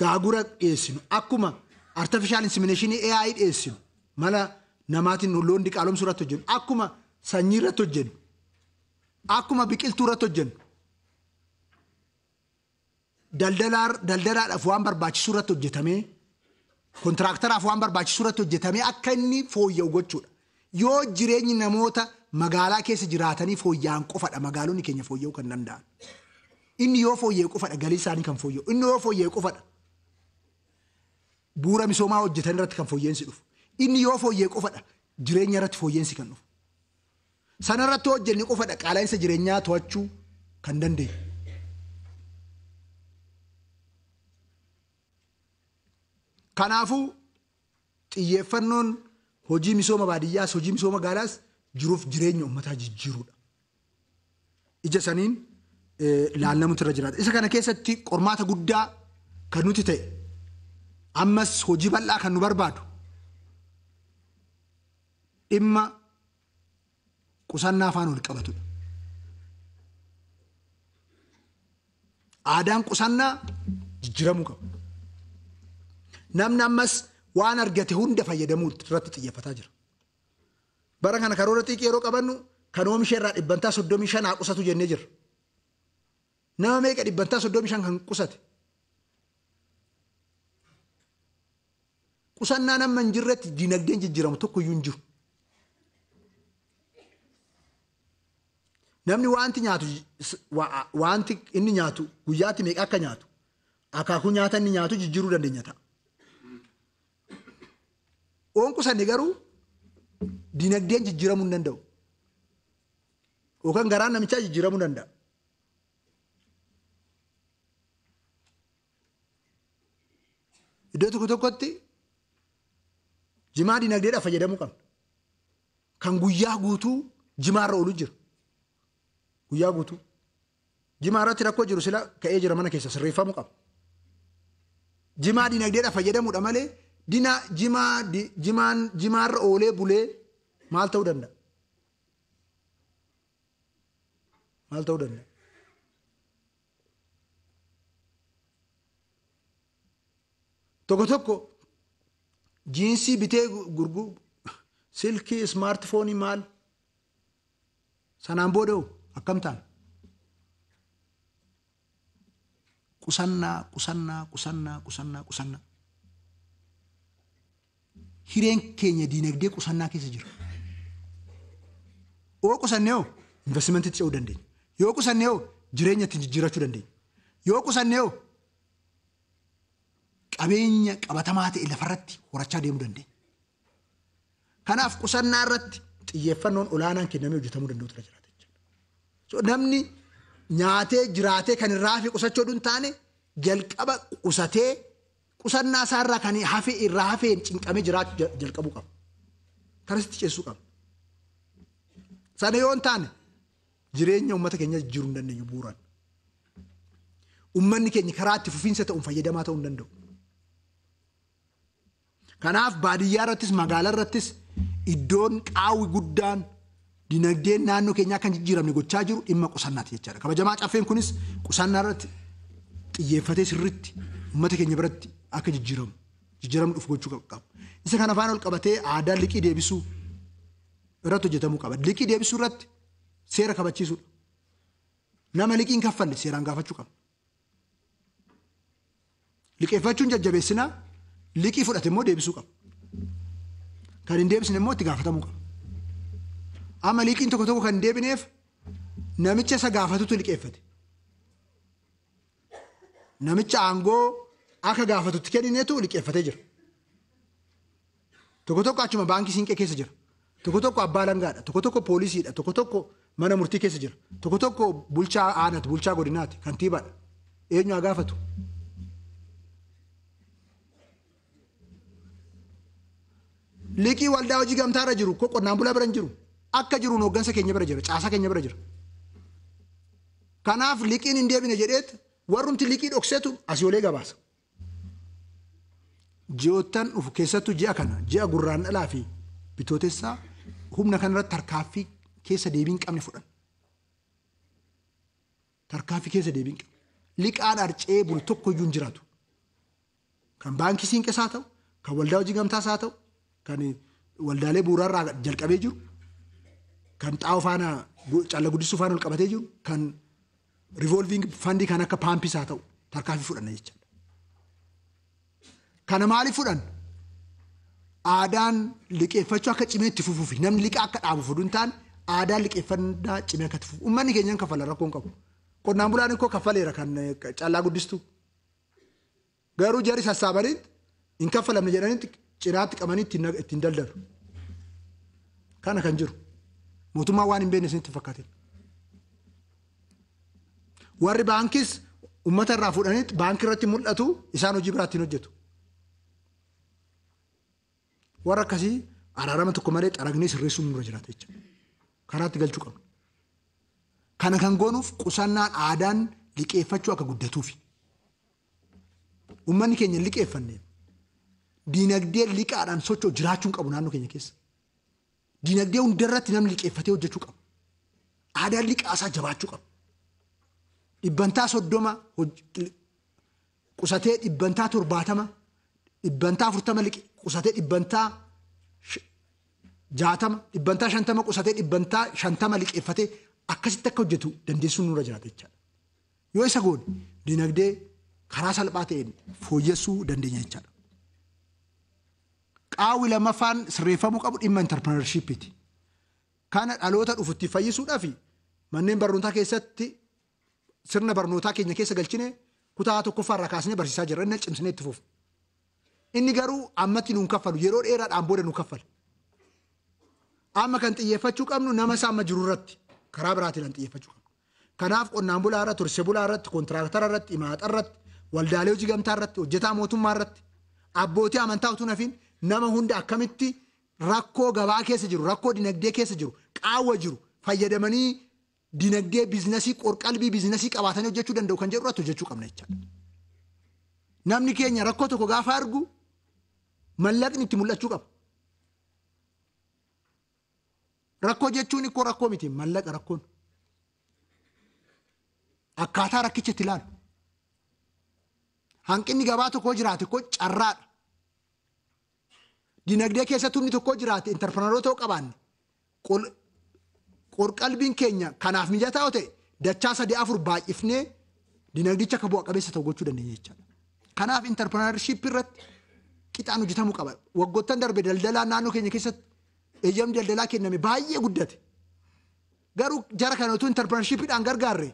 gaagura dhiyeessinu akkuma artificial insemination AI dhiyeessinu mala namaatiin loon diqaalomsuu irratti hojjennu akkuma sanyii irratti hojjennu akkuma biqiltuu irratti hojjennu daldalaadhaaf waan barbaachisuu irratti hojjetamee kontiraaktaraaf waan barbaachisuu irratti hojjetamee akka inni fooyya'u gochuudha. Yoo jireenyi namoota magaalaa keessa jiraatanii fooyya'an qofadha magaalonni keenya fooyya'uu kan danda'an. Inni yoo fooyya'e qofadha galii isaanii kan fooyya'u. Inni yoo fooyya'e qofadha bu'uura misoomaa hojjetan irratti kan fooyya'insi dhufu. Inni yoo fooyya'e qofadha jireenya irratti fooyya'insi kan dhufu. Sana irratti hojjenne qofadha qaala'insa jireenyaa to'achuu kan dandeenyu. Kanaafuu xiyyeeffannoon hojii misooma baadiyyaas hojii misooma magaalaas jiruuf jireenya uummataa jijjiiruudha. Ija saniin laallamuutu irra jiraata. Isa kana keessatti qormaata guddaa kan nuti ta'e ammas hojii bal'aa kan nu barbaadu dhimma qusannaa afaan wal qabatudha. Aadaan qusannaa jijjiiramuu qaba. Namni ammas waan argate hunda fayyadamuu irratti xiyyeeffataa jira. Bara kana karoora xiqqee yeroo qabannu kan oomisha irraa 35% qusatu jennee jirra. Nama meeqa 35% kan qusate? Qusannaa nama hin jirretti dinagdeen jijjiiramu tokko iyyuu hin jiru. Namni wanti inni nyaatu guyyaatti meeqa akka nyaatu akaakuu nyaata inni nyaatu jijjiiruu dandeenya ta'a. Oon qusanne garuu dinagdeen jijjiiramuu hin danda'u. Yookaan garaan namichaa jijjiiramuu danda'a. Iddoo tokko tokkotti jimaa dinagdeedhaaf fayyadamuu qabna. Kan guyyaa guutuu jimaarra oolu jira. Guyyaa guutuu. Jimaa irratti rakkoo jiru sila ka'ee jira mana keessa sirreeffamuu qaba. Jimaa dinagdeedhaaf fayyadamuudha malee jimaarra oolee bulee maal ta'uu danda'a? Maal ta'uu danda'a? Tokko tokko jiinsii bitee gurguru silkii ismaartifoonii maal sanaan booda'u akkam ta'an? Qusannaa. Hireen keenya dinagdee qusannaa keessa jira. Yoo qusannee hoo investimentii ce'uu dandeenya. Yoo qusannee hoo jireenya ittiin jijjiirachuu dandeenya. Yoo qusannee hoo qabeenya qabatamaa ta'e lafarratti horachaa deemuu dandeenya. Kanaaf qusannaa irratti xiyyeeffannoon olaanaan kennamee hojjetamuu danda'u tura jiraata jechuudha. Namni nyaatee jiraatee kan irraa hafe qusachuu hin taane jalqaba qusatee qusannaa isaarraa kan hafe irraa hafeen cinqamee jiraachuu jalqabuu qaba. Kanasitti ceessuu qaba. Sana yoo hin taane jireenya uummata keenya jijjiiruu hin dandeenyu bu'uuraan. Uummanni keenya karaa itti fufiinsa ta'uun fayyadamaa ta'uu hin danda'u. Kanaaf baadiyyaa irrattis magaalaa irrattis iddoon qaawwi guddaan dinagdeen naannoo keenyaa kan jijjiiramne gochaa jiru dhimma qusannaati jechaadha. Kabajamaa caffeen kunis qusannaa irratti xiyyeeffatee sirriitti uummata keenya biratti akka jijjiiramu dhufu gochuu qabu. Isa kana afaan ol qabatee aadaa liqii deebisuu irratti hojjetamuu qaba. Liqii deebisuu irratti seera kabachiisuudha. Nama liqiin kaffalle seeraan gaafachuu qaba. Liqeeffachuun jajjabeessinaa liqii fudhate immoo deebisuu qaba. Kan hin deebisne immoo itti gaafatamuu qaba. Amma liqiin tokko tokko kan hin deebineef namicha isa gaafatutu liqeeffate. Namicha aangoo akka gaafatutti kennineetu liqeeffatee jira. Tokko tokko achuma baankii siinqee keessa jira. Tokko tokko abbaa langaadha. Tokko tokko poolisiidha. Tokko tokko mana murtii keessa jira. Tokko tokko bulchaa aanaati, bulchaa godinaati, kantiibaadha. Eenyu haa gaafatu? Liqii waldaa hojii gamtaarra jiru ko qonnaan bulaa bira hin jiru. Akka jiruun hooggansa keenya bira jira, caasaa keenya bira jira. Kanaaf liqiin hin deebine jedheet warrumti liqii dhokseetu asii olee gabaasa. Ji'oottan dhufu keessattuu ji'a kana, ji'a gurraandhalaa fi bitootessaa humna kanarratti tarkaaffii keessa deebii hin qabne fudhan. Tarkaaffii keessa deebii hin qabne. Liqaan harcee bulu tokko iyyuu hin jiraatu. Kan baankii siinqees haa ta'u, kan waldaa hojii gamtaas haa ta'u, kan waldaalee bu'uuraarraa jalqabee jiru, kan xaa'oo faana calla guddisuu faana ol qabatee jiru, kan revolving fandii kan akka paampis haa ta'u tarkaaffii fudhanna jechaadha. Kana maaliif fudhan? Aadaan liqeeffachuu akka cimee itti fufuufi namni liqa akka dhaabu fudhu hin taane aadaan liqeeffannaa cimee akka itti fufu. Uummanni keenya hin kaffala rakkoon qabu. Qonnaan bulaan koo kaffaleera kan callaa guddistuu. Garuu jarri sassaabaniit hin kaffalamne jedhanitti cinaatti qabanii ittiin daldalu. Kana kan jiru. Mootummaan waan hin beekne isinitti fakkaate. Warri baankis uummata irraa fuudhaniit baankii irratti mul'atu isaan hojii biraatti hin hojjetu. Warra akkasii araarama tokko malee xaragnee sirreessuun nurra jiraata jechuudha. Karaatti galchuu qabna. Kana kan goonuuf qusannaan aadaan liqeeffachuu akka guddatuufi. Uummanni keenya liqeeffannee diinagdee liqaadhaan socho'u jiraachuun qabu naannoo keenya keessa. Diinagdee hundarratti namni liqeeffatee hojjechuu qabu. Aadaan liqaasaa jabaachuu qabu. Dhibbantaa 30 qusatee dhibbantaa 70 dhibbantaa 40 qusatee dhibbantaa 60 dhibbantaa 50 qusatee dhibbantaa 50 liqeeffatee akkasitti akka hojjetu dandeessuun nurra jiraata jechaadha. Yoo isa goone diinagdee karaa salphaa ta'een fooyyessuu dandeenya jechaadha. Qaawwi lamaffaan sirreeffamuu qabu dhimma interpreneurshipiti. Kana dhaloota dhufutti fayyisuudhaaf manneen barnootaa keessatti sirna barnootaa keenya keessa galchine kutaa tokkoffaa irraa kaasnee barsiisaa jirra. Inni cimsinee itti fufu. Inni garuu ammatti nuun kaffalu yeroo dheeraadhaan booda nu kaffala. Amma kan xiyyeeffachuu qabnu nama isaa amma jiru irratti karaa biraatiin xiyyeeffachuu qabnu. Kanaaf qonnaan bulaa irratti, horsiisee bulaa irratti, kontiraaktara irratti, himaaxa irratti, waldaalee hojii gamtaa irratti, hojjetaa mootummaa irratti, abbootii amantaa utuu nafiin nama hunda akkamitti rakkoo gabaa keessa jiru, rakkoo dinagdee keessa jiru, qaawwa jiru fayyadamanii dinagdee biizinasii qorqalbii biizinasii qabaatanii hojjechuu danda'u kan jedhu irratti hojjechuu qabna jechaadha. Namni keenya rakkoo tokko gaafa argu mallaqni itti mul'achuu qaba. Rakkoo jechuun ikkoo rakkoo miti mallaqa rakkoon. Akkaataa rakkicha itti ilaalu. Hanqinni gabaa tokkoo jiraate koo carraadha. Dinagdee keessatti humni tokkoo jiraate interpreneuroo ta'uu qabaanne qorqalbiin keenya kanaaf mijataa ta'e dachaa 3-4 baay'ifnee dinagdicha akka bu'a qabeessa ta'u gochuu dandeenya jechaadha. Kanaaf interpreneurship irratti qixaan hojjetamuu qaba. Waggoottan darbe daldalaa naannoo keenya keessatti eeyyamni daldalaa kenname baay'ee guddate. Garuu jara kana utuu interpreneurshipidhaan gargaarre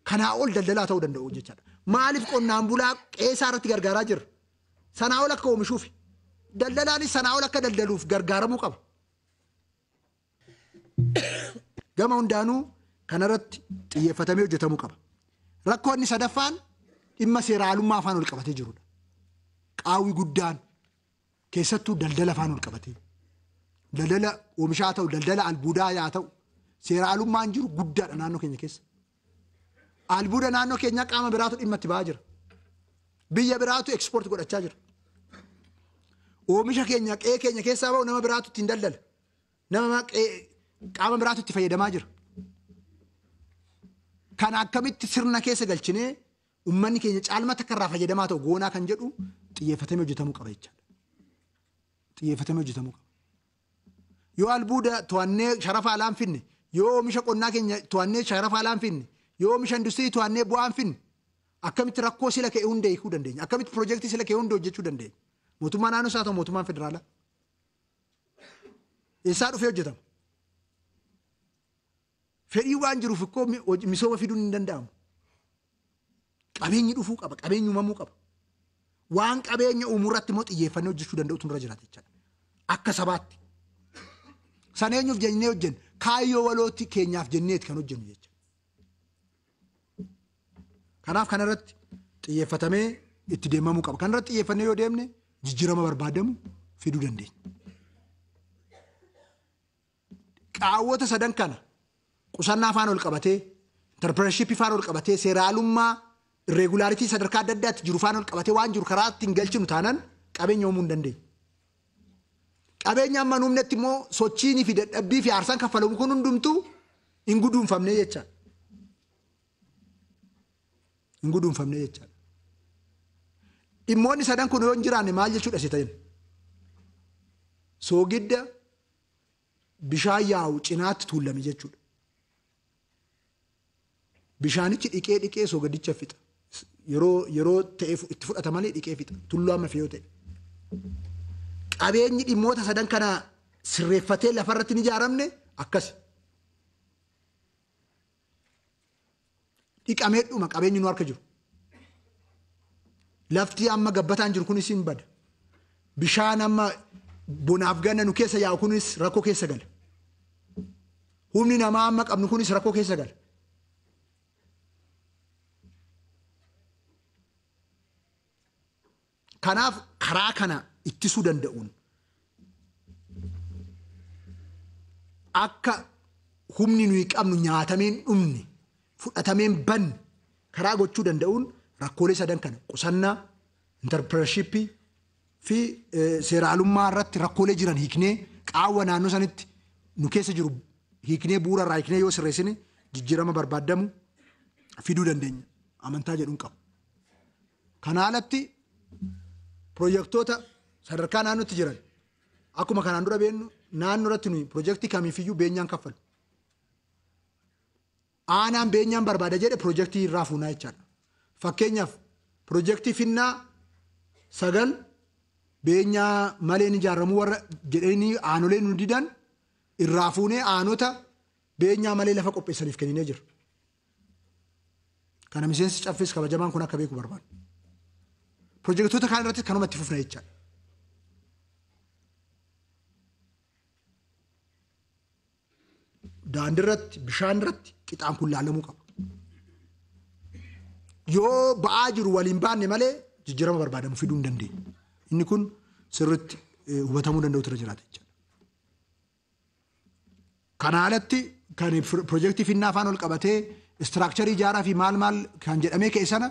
kanaa ol daldalaa ta'uu danda'u jechaadha. Maaliif qonnaan bulaa qeesaa irratti gargaaraa jirra? Sanaa ol akka oomishuufi. Daldalaanis sanaa ol akka daldaluuf gargaaramuu qaba. Gama hundaanuu kanarratti xiyyeeffatamee hojjetamuu qaba. Rakkoonni sadaffaan dhimma seeraalummaa afaan ol qabatee jirudha. Qaawwi guddaan keessattuu daldala afaan ol qabatee. Daldala oomishaa ta'u, daldala albuudaa yaa ta'u, seeraalummaan jiru guddaadha naannoo keenya keessa. Albuuda naannoo keenyaa qaama biraatu dhimma itti ba'aa jira. Biyya biraatu ekspoortii godhachaa jira. oomisha keenya qe'ee keenya keessaa ba'u nama biraatu ittiin daldala. Nama qaama biraatu itti fayyadamaa jira. Kan akkamitti sirna keessa galchinee ummanni keenya caalmaa takka irraa fayyadamaa ta'u goonaa kan jedhu xiyyeeffatamee hojjetamuu qaba jechaadha. Xiyyeeffatamee hojjetamuu qaba. Yoo albuuda to'annee sharafa alaan finne, yoo oomisha qonnaa keenya to'annee sharafa alaan finne, yoo oomisha industirii to'annee bu'aan finne, akkamitti rakkoo sila ka'e hunda hiikuu dandeenya? Akkamitti piroojeektii sila ka'e hunda hojjechuu dandeenya? Mootummaa naannoo isaa ta'u mootummaan federaalaa. Eessaa dhufee hojjetama? Fedhii waan jiruuf ikkoo misooma fiduun hin danda'amu. Qabeenyi dhufuu qaba, qabeenyi uumamuu qaba. Waan qabeenya uumurratti immoo xiyyeeffannee hojjechuu danda'utu nurra jiraata jechaadha. Akka sabaatti. Sana eenyuuf jennee hojjennu? Kaayyoo walootti keenyaaf jenneeti kan hojjennu jecha. Kanaaf kanarratti xiyyeeffatamee itti deemamuu qaba. Kanarratti xiyyeeffannee yoo deemne jijjiirama barbaadamu fiduu dandeenya. Qaawwota sadan kana qusannaa afaan ol qabatee, interpreneurship afaan ol qabatee, seeraalummaa, irreegulaaritii sadarkaa adda addaatti jiru afaan ol qabatee waan jiru karaa ittiin galchinu taanaan qabeenya uumuu hin dandeenya. Qabeenya amma nuumnetti immoo sochiinii fi dadhabbii fi aarsaan kaffalamu kun hundumtuu hin guduunfamne jechaadha. Hin guduunfamne jechaadha. Dhimmoonni sadan kun yoo hin jiraanne maal jechuudha si ta'in? Soogidda bishaan yaa'u cinaatti tuulame jechuudha. Bishaanichi dhiqee soogiddicha fixa. Yeroo ta'e itti fudhata malee dhiqee fixa. Tulluu amma fi yoo ta'e. Qabeenyi dhimmoota sadan kana sirreeffatee lafarratti hin ijaaramne akkasi. Dhiqamee dhuma qabeenyi nu harka jiru. Lafti amma gabbataan jiru kunis hin bada. Bishaan amma bonaaf ganna nu keessa yaa'u kunis rakkoo keessa gala. Humni namaa amma qabnu kunis rakkoo keessa gala. Kanaaf karaa kana ittisuu danda'uun akka humni nuyi qabnu nyaatameen dhumne fudhatameen banne karaa gochuu danda'uun rakkoolee sadan kana qusannaa, interpreneurshipii fi seeraalummaa irratti rakkoolee jiran hiiknee qaawwa naannoo sanitti nu keessa jiru hiiknee bu'uura irraa hiiknee yoo sirreessine jijjiirama barbaadamu fiduu dandeenya. Amantaa jedhuun qabu. Kana alatti piroojeektoota sadarkaa naannootti jiran akkuma kanaan dura beennu naannoo irratti nuyi piroojeektii kamiifiyyuu beenyaan kaffalu. Aanaan beenyaan barbaada jedhe piroojeektii irraa fuunaa jechaadha. Fakkeenyaaf piroojeektii Finnaa 9 beenyaa malee ni ijaaramuu warra jedhanii aanolee nu didan irraa fuunee aanota beenyaa malee lafa qopheessaniif kenninee jira. Kana miseensi caffees kabajamaan kun akka beeku barbaada. Piroojeektoota kaan irratti kanuma itti fufna jechaadha. Daandii irratti, bishaan irratti qixaan kun laalamuu qaba. Yoo ba'aa jiru waliin baanne malee jijjiirama barbaadamu fiduu hin dandeenye. Inni kun sirriitti hubatamuu danda'utu irra jiraata jechaadha. Kana alatti kan piroojeektii Finnaa afaan ol qabatee istiraakcharii ijaaraa fi maal kan jedhamee ka'e sana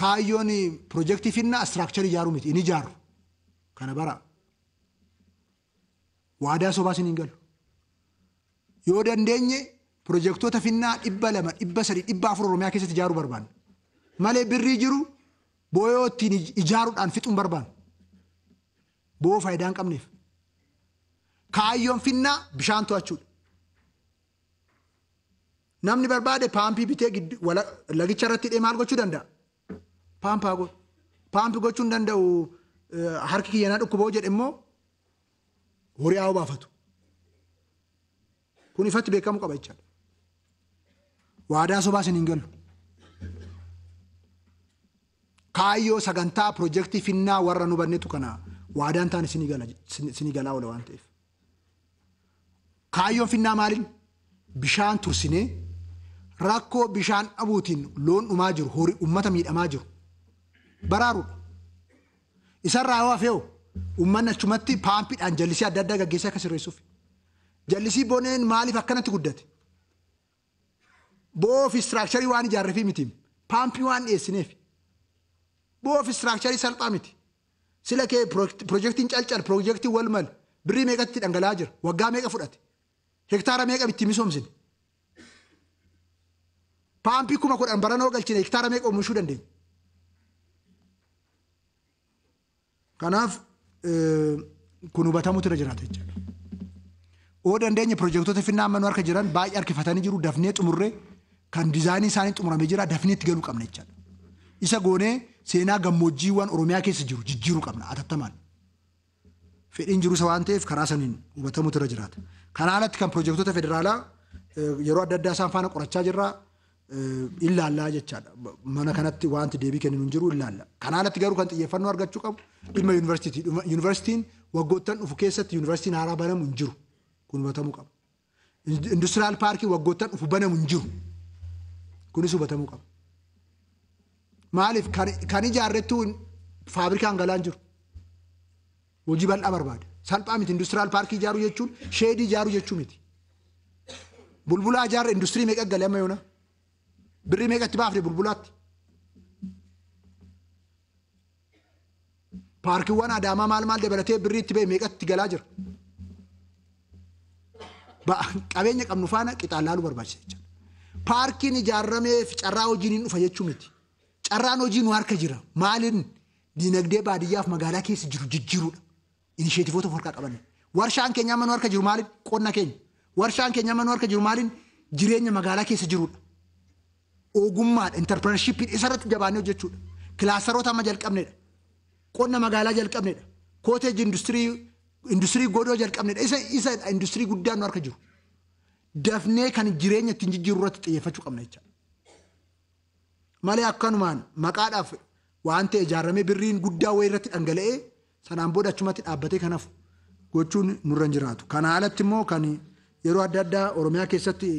kaayyoon piroojeektii Finnaa istiraakcharii ijaaruu miti inni ijaaru. Kana bara waadaa sobaas hin galu. Yoo dandeenye piroojeektoota Finnaa 200, 300, 400 Oromiyaa keessatti ijaaruu barbaanna. Malee birrii jiru booyoo ittiin ijaaruudhaan fixuun barbaanna. Boo faayidaa hin qabneef. Kaayyoon Finnaa bishaan to'achuudha. Namni barbaade paampii bitee lagicha irratti hidhee maal gochuu danda'a? Paampii gochuu hin danda'u harki kiyyanaa dhukkuboo jedhe immoo horii haa baafatu. Kun ifatti beekamuu qaba jechaadha. Waadaa sobaas hin galu. Kaayyoo sagantaa piroojeektii Finnaa warra nu bannetu kana waadaan taane isinii galaa oola waan ta'eef. Kaayyoon Finnaa maaliin? Bishaan tursinee rakkoo bishaan dhabuutiin loon dhumaa jiru, horii uummata miidhamaa jiru baraaruudha. Isarraa yoo hafee'u uummanni achumatti paampiidhaan jallisii adda addaa gaggeessee akka sirreessuuf. Jallisii boneen maaliif akkanatti guddate? Bo'oo fi istiraakcharii waan ijaarreefii miti. Paampii waan dhiyeessineef. Bo'oo fi istiraakcharii salphaa miti. sila kee projektiin calcal projektii wal mal birrii meeqatti dhangala'aa jira waggaa meeqa fudhate hektaara meeqa bitti misoomsine paampii 10,000 baranoo galchine hektaara meeqa oomishuu dandeenya. Kanaaf kun hubatamutu irra jiraata jechuudha. Oo dandeenya projektoota finnaa ammanuu harka jiran baay'ee harkifatanii jiru dafnee xumurree kan diizaayinii isaanii xumuramee jira dafnee itti galuu qabna jechuudha. Isa goonee seenaa gammoojjiiwwan Oromiyaa keessa jiru jijjiiruu qabna atattamaan. Fedhiin jiru isa waan ta'eef karaa saniin hubatamutu irra jiraata. Kanaa alatti kan projektoota federaalaa yeroo adda addaa isaan faana qorachaa jirra ilaallaa jechaadha. Mana kanatti wanti deebii kennu hin jiru ilaalla. Kanaa alatti garuu kan xiyyeeffannoo argachuu qabu dhimma yuunivarsiitii. Yuunivarsiitiin waggoottan dhufu keessatti yuunivarsiitiin haaraa banamu hin jiru. Kun hubatamuu qaba. Industiriyaal paarkii waggoottan dhufu banamu hin jiru. Kunis hubatamuu qaba. Maaliif kan ijaarrettuu faabrikaan galaan jiru. Hojii bal'aa barbaada. Salphaa miti industiriyaal paarkii ijaaruu jechuun sheedii ijaaruu jechuu miti. Bulbulaa ijaarra industirii meeqa galee amma yoona? Birrii meeqatti baafne bulbulaatti? Paarkiiwwan Adaamaa maal dabalatee birrii itti ba'e meeqatti galaa jira? Qabeenya qabnu faana qixaan laaluu barbaachisa jechuudha. Paarkiin ijaarameef carraa hojiin hin dhufa jechuu miti. Carraan hojii nu harka jira. Maaliin diinagdee baadiyyaaf magaalaa keessa jiru jijjiiruudha. Inisheetifoota of harkaa qabanne. Warshaan keenya amma nu harka jiru maaliin qonna keenya. Warshaan keenya amma nu harka jiru maaliin jireenya magaalaa keessa jiruudha. Ogummaadha interpreneurshippiin isarratti jabaannee hojjechuudha. Kilaasaroota amma jalqabneedha. Qonna magaalaa jalqabneedha. Kooteeji industirii godoo jalqabneedha. Isa industirii guddaan nu harka jiru. Dafnee kan jireenya ittiin jijjiiruu irratti xiyyeeffachuu qabna jecha. Malee akkanumaan maqaadhaaf waan ta'e ijaaramee birriin guddaa wayii irratti dhangala'ee sanaan booda achumatti dhaabbatee kanaaf gochuun nurra hin jiraatu. Kana alatti immoo kan yeroo adda addaa Oromiyaa keessatti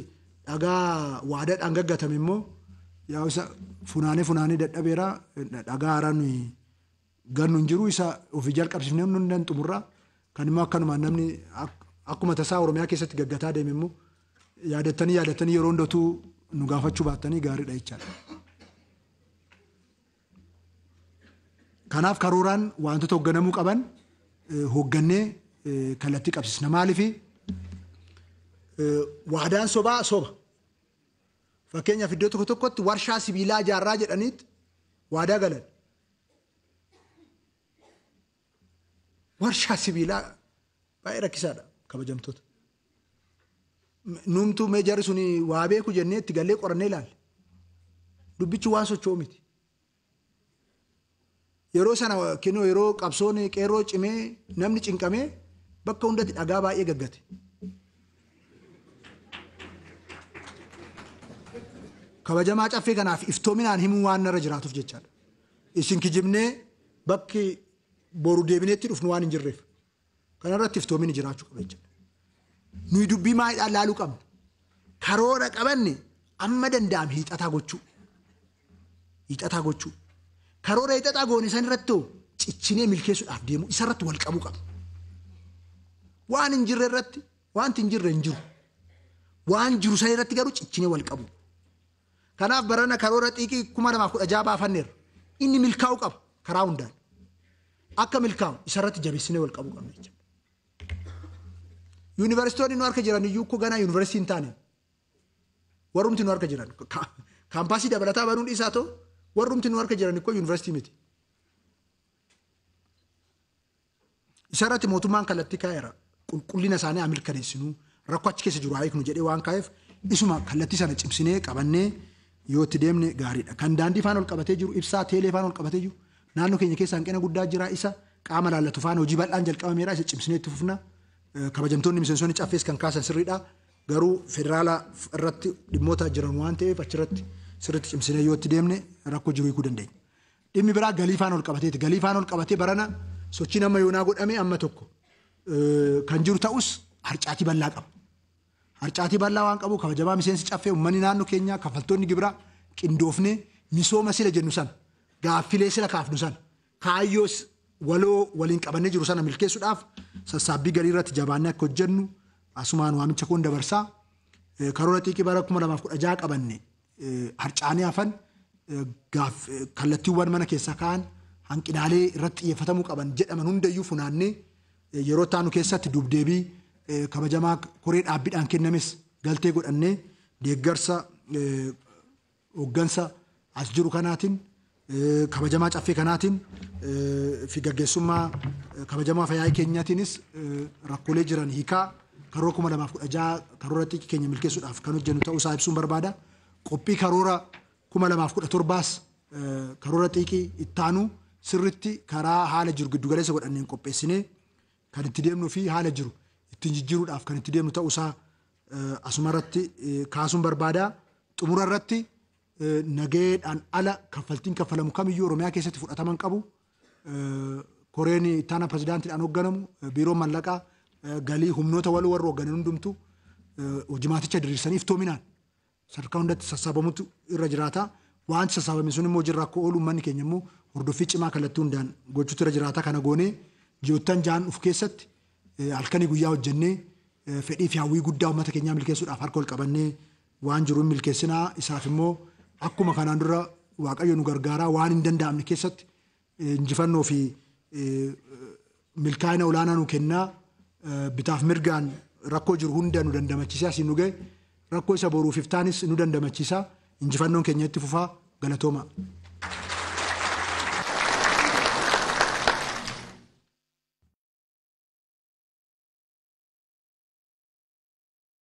dhagaa waadaadhaan gaggatame immoo yaa isa funaanee dadhabeera dhagaa haaraan gannu hin jiru isa ofii jalqabsiifnee nu hin xumurraa kan immoo akkanumaan namni akkuma tasaa Oromiyaa keessatti gaggataa deeme immoo yaadatanii yeroo hundatu nu gaafachuu baattanii gaariidha jechaadha. Kanaaf karooraan wantoota hoogganamuu qaban hooggannee kallattii qabsiisna. Maaliif waadaan sobaa soba. Fakkeenyaaf iddoo tokko tokkotti warshaa sibiilaa ijaarraa jedhaniit waadaa galan. Warshaa sibiilaa baay'ee rakkisaadha kabajamtoota. Numtuu meejarri suni waa beeku jennee itti gallee qorannee ilaalle. Dubbichi waan socho'u miti. Yeroo sana kennu yeroo qabsoon qeerroo cimee namni cinqamee bakka hundatti dhagaa baay'ee gaggate. Kabajamaa caffee kanaaf iftoominaan himuu waan narra jiraatuuf jechaadha. Isin kijibnee bakki boru deebineetti dhufnu waan hin jirreef. Kanarratti iftoomini jiraachuu qaba jechaadha. Nuyi dubbii maayidhaan laaluu qabna. Karoora qabanne amma danda'ame hiixataa gochuu. Karoora hiixataa goone san irratti ciccinee milkeessuudhaaf deemu isarratti wal qabuu qabna. Waan hin jirre irratti wanti hin jirre hin jiru. Waan jiru san irratti garuu ciccinee wal qabu. Kanaaf barana karoora xiiqii 2016 baafanneerra. Inni milkaa'uu qaba karaa hundaan. Akka milkaa'u isarratti jabeessinee wal qabuu qabna jechuudha. Yuunivarsiitoonni nu harka jiran iyyuu ko ganaa yuunivarsiitii hin taane. Warrumti nu harka jiran kaampaasii dabalataa banuun isaa ta'u warrumti nu harka jiran ikkoo yuunivarsiitii miti. Isarratti mootummaan kallattii kaa'eera. Qulqullina isaanii haa mirkaneessinuu rakkoo achi keessa jiru haa hiiknu jedhee waan kaa'eef isuma kallattii sana cimsinee qabannee yoo itti deemne gaariidha. Kan daandii faana ol qabatee jiru ibsaa teelee faana ol qabatee jiru naannoo keenya keessa hanqina guddaa jira isa qaama laallatu faana hojii bal'aan jalqabameera isa cimsinee itti fufna. Kabajamtoonni miseensonni caffees kan kaasan sirriidha. Garuu federaala irratti dhimmoota jiran waan ta'eef achirratti sirriitti cimsinee yoo itti deemne rakkoo jiru hiikuu dandeenya. Dhimmi biraa galii faana ol qabateeti. Galii faana ol qabatee barana sochiin amma yoonaa godhame amma tokko kan jiru ta'us harcaatii bal'aa qaba. Harcaatii bal'aa waan qabu kabajamaa miseensi caffee uummanni naannoo keenyaa kaffaltoonni gibiraa qindoofnee misooma sila jennu sana gaaffilee sila kaafnu sana kaayyoos waloo waliin qabannee jiru sana milkeessuudhaaf sassaabbii galii irratti jabaannee akka hojjennu asumaan waamicha koon dabarsaa karoora xiiqii bara 2016 qabanne harcaanii hafan kallattiiwwan mana keessaa ka'an hanqinaalee irratti xiyyeeffatamuu qaban jedhaman hundayyuu funaannee yeroo taanu keessatti dubdeebii kabajamaa koree dhaabbiidhaan kennames galtee godhannee deeggarsa hooggansa as jiru kanaatiin kabajamaa caffee kanaatiin fi gaggeessummaa kabajamaa fayyaa keenyaatiinis rakkoolee jiran hiikaa karoora 2016 karoora xiqqii keenya milkeessuudhaaf kan hojjennu ta'uu isaa ibsuun barbaada. Qophii karoora 2017 karoora xiqqii ittaanu sirritti karaa haala jiru giddu galeessa godhanneen qopheessinee kan itti deemnuu fi haala jiru ittiin jijjiiruudhaaf kan itti deemnu ta'uu isaa asumarratti kaasuun barbaada. Xumura irratti nageedhaan ala kaffaltiin kaffalamu kamiyyuu Oromiyaa keessatti fudhataman qabu. Koreen ittaana pirezidaantiidhaan hoogganamu biiroon mallaqaa galii humnoota waloo warra hoogganan hundumtu hojimaaticha diriirsaniif toominaan sadarkaa hundatti sassaabamutu irra jiraata. Wanti sassaabame sun immoo jirra akka oolu uummanni keenya immoo hordoffii cimaa kallattii hundaan gochuutu irra jiraata. Kana goonee ji'oottan ja'an uf keessatti halkanii guyyaa hojjennee fedhii fi hawwii guddaa uummata keenyaa milkeessuudhaaf harka ol qabannee waan jiruun milkeessinaa. Isaaf immoo akkuma kanaan dura Waaqayyo nu gargaaraa waan hin danda'amne keessatti injifannoo fi milkaa'ina olaanaa nu kennaa. Bitaaf mirgaan rakkoo jiru hunda nu dandamachiisaa si nu ga'e rakkoo isa boruuf iftaanis nu dandamachiisaa. Injifannoon keenya itti fufaa. Galatooma.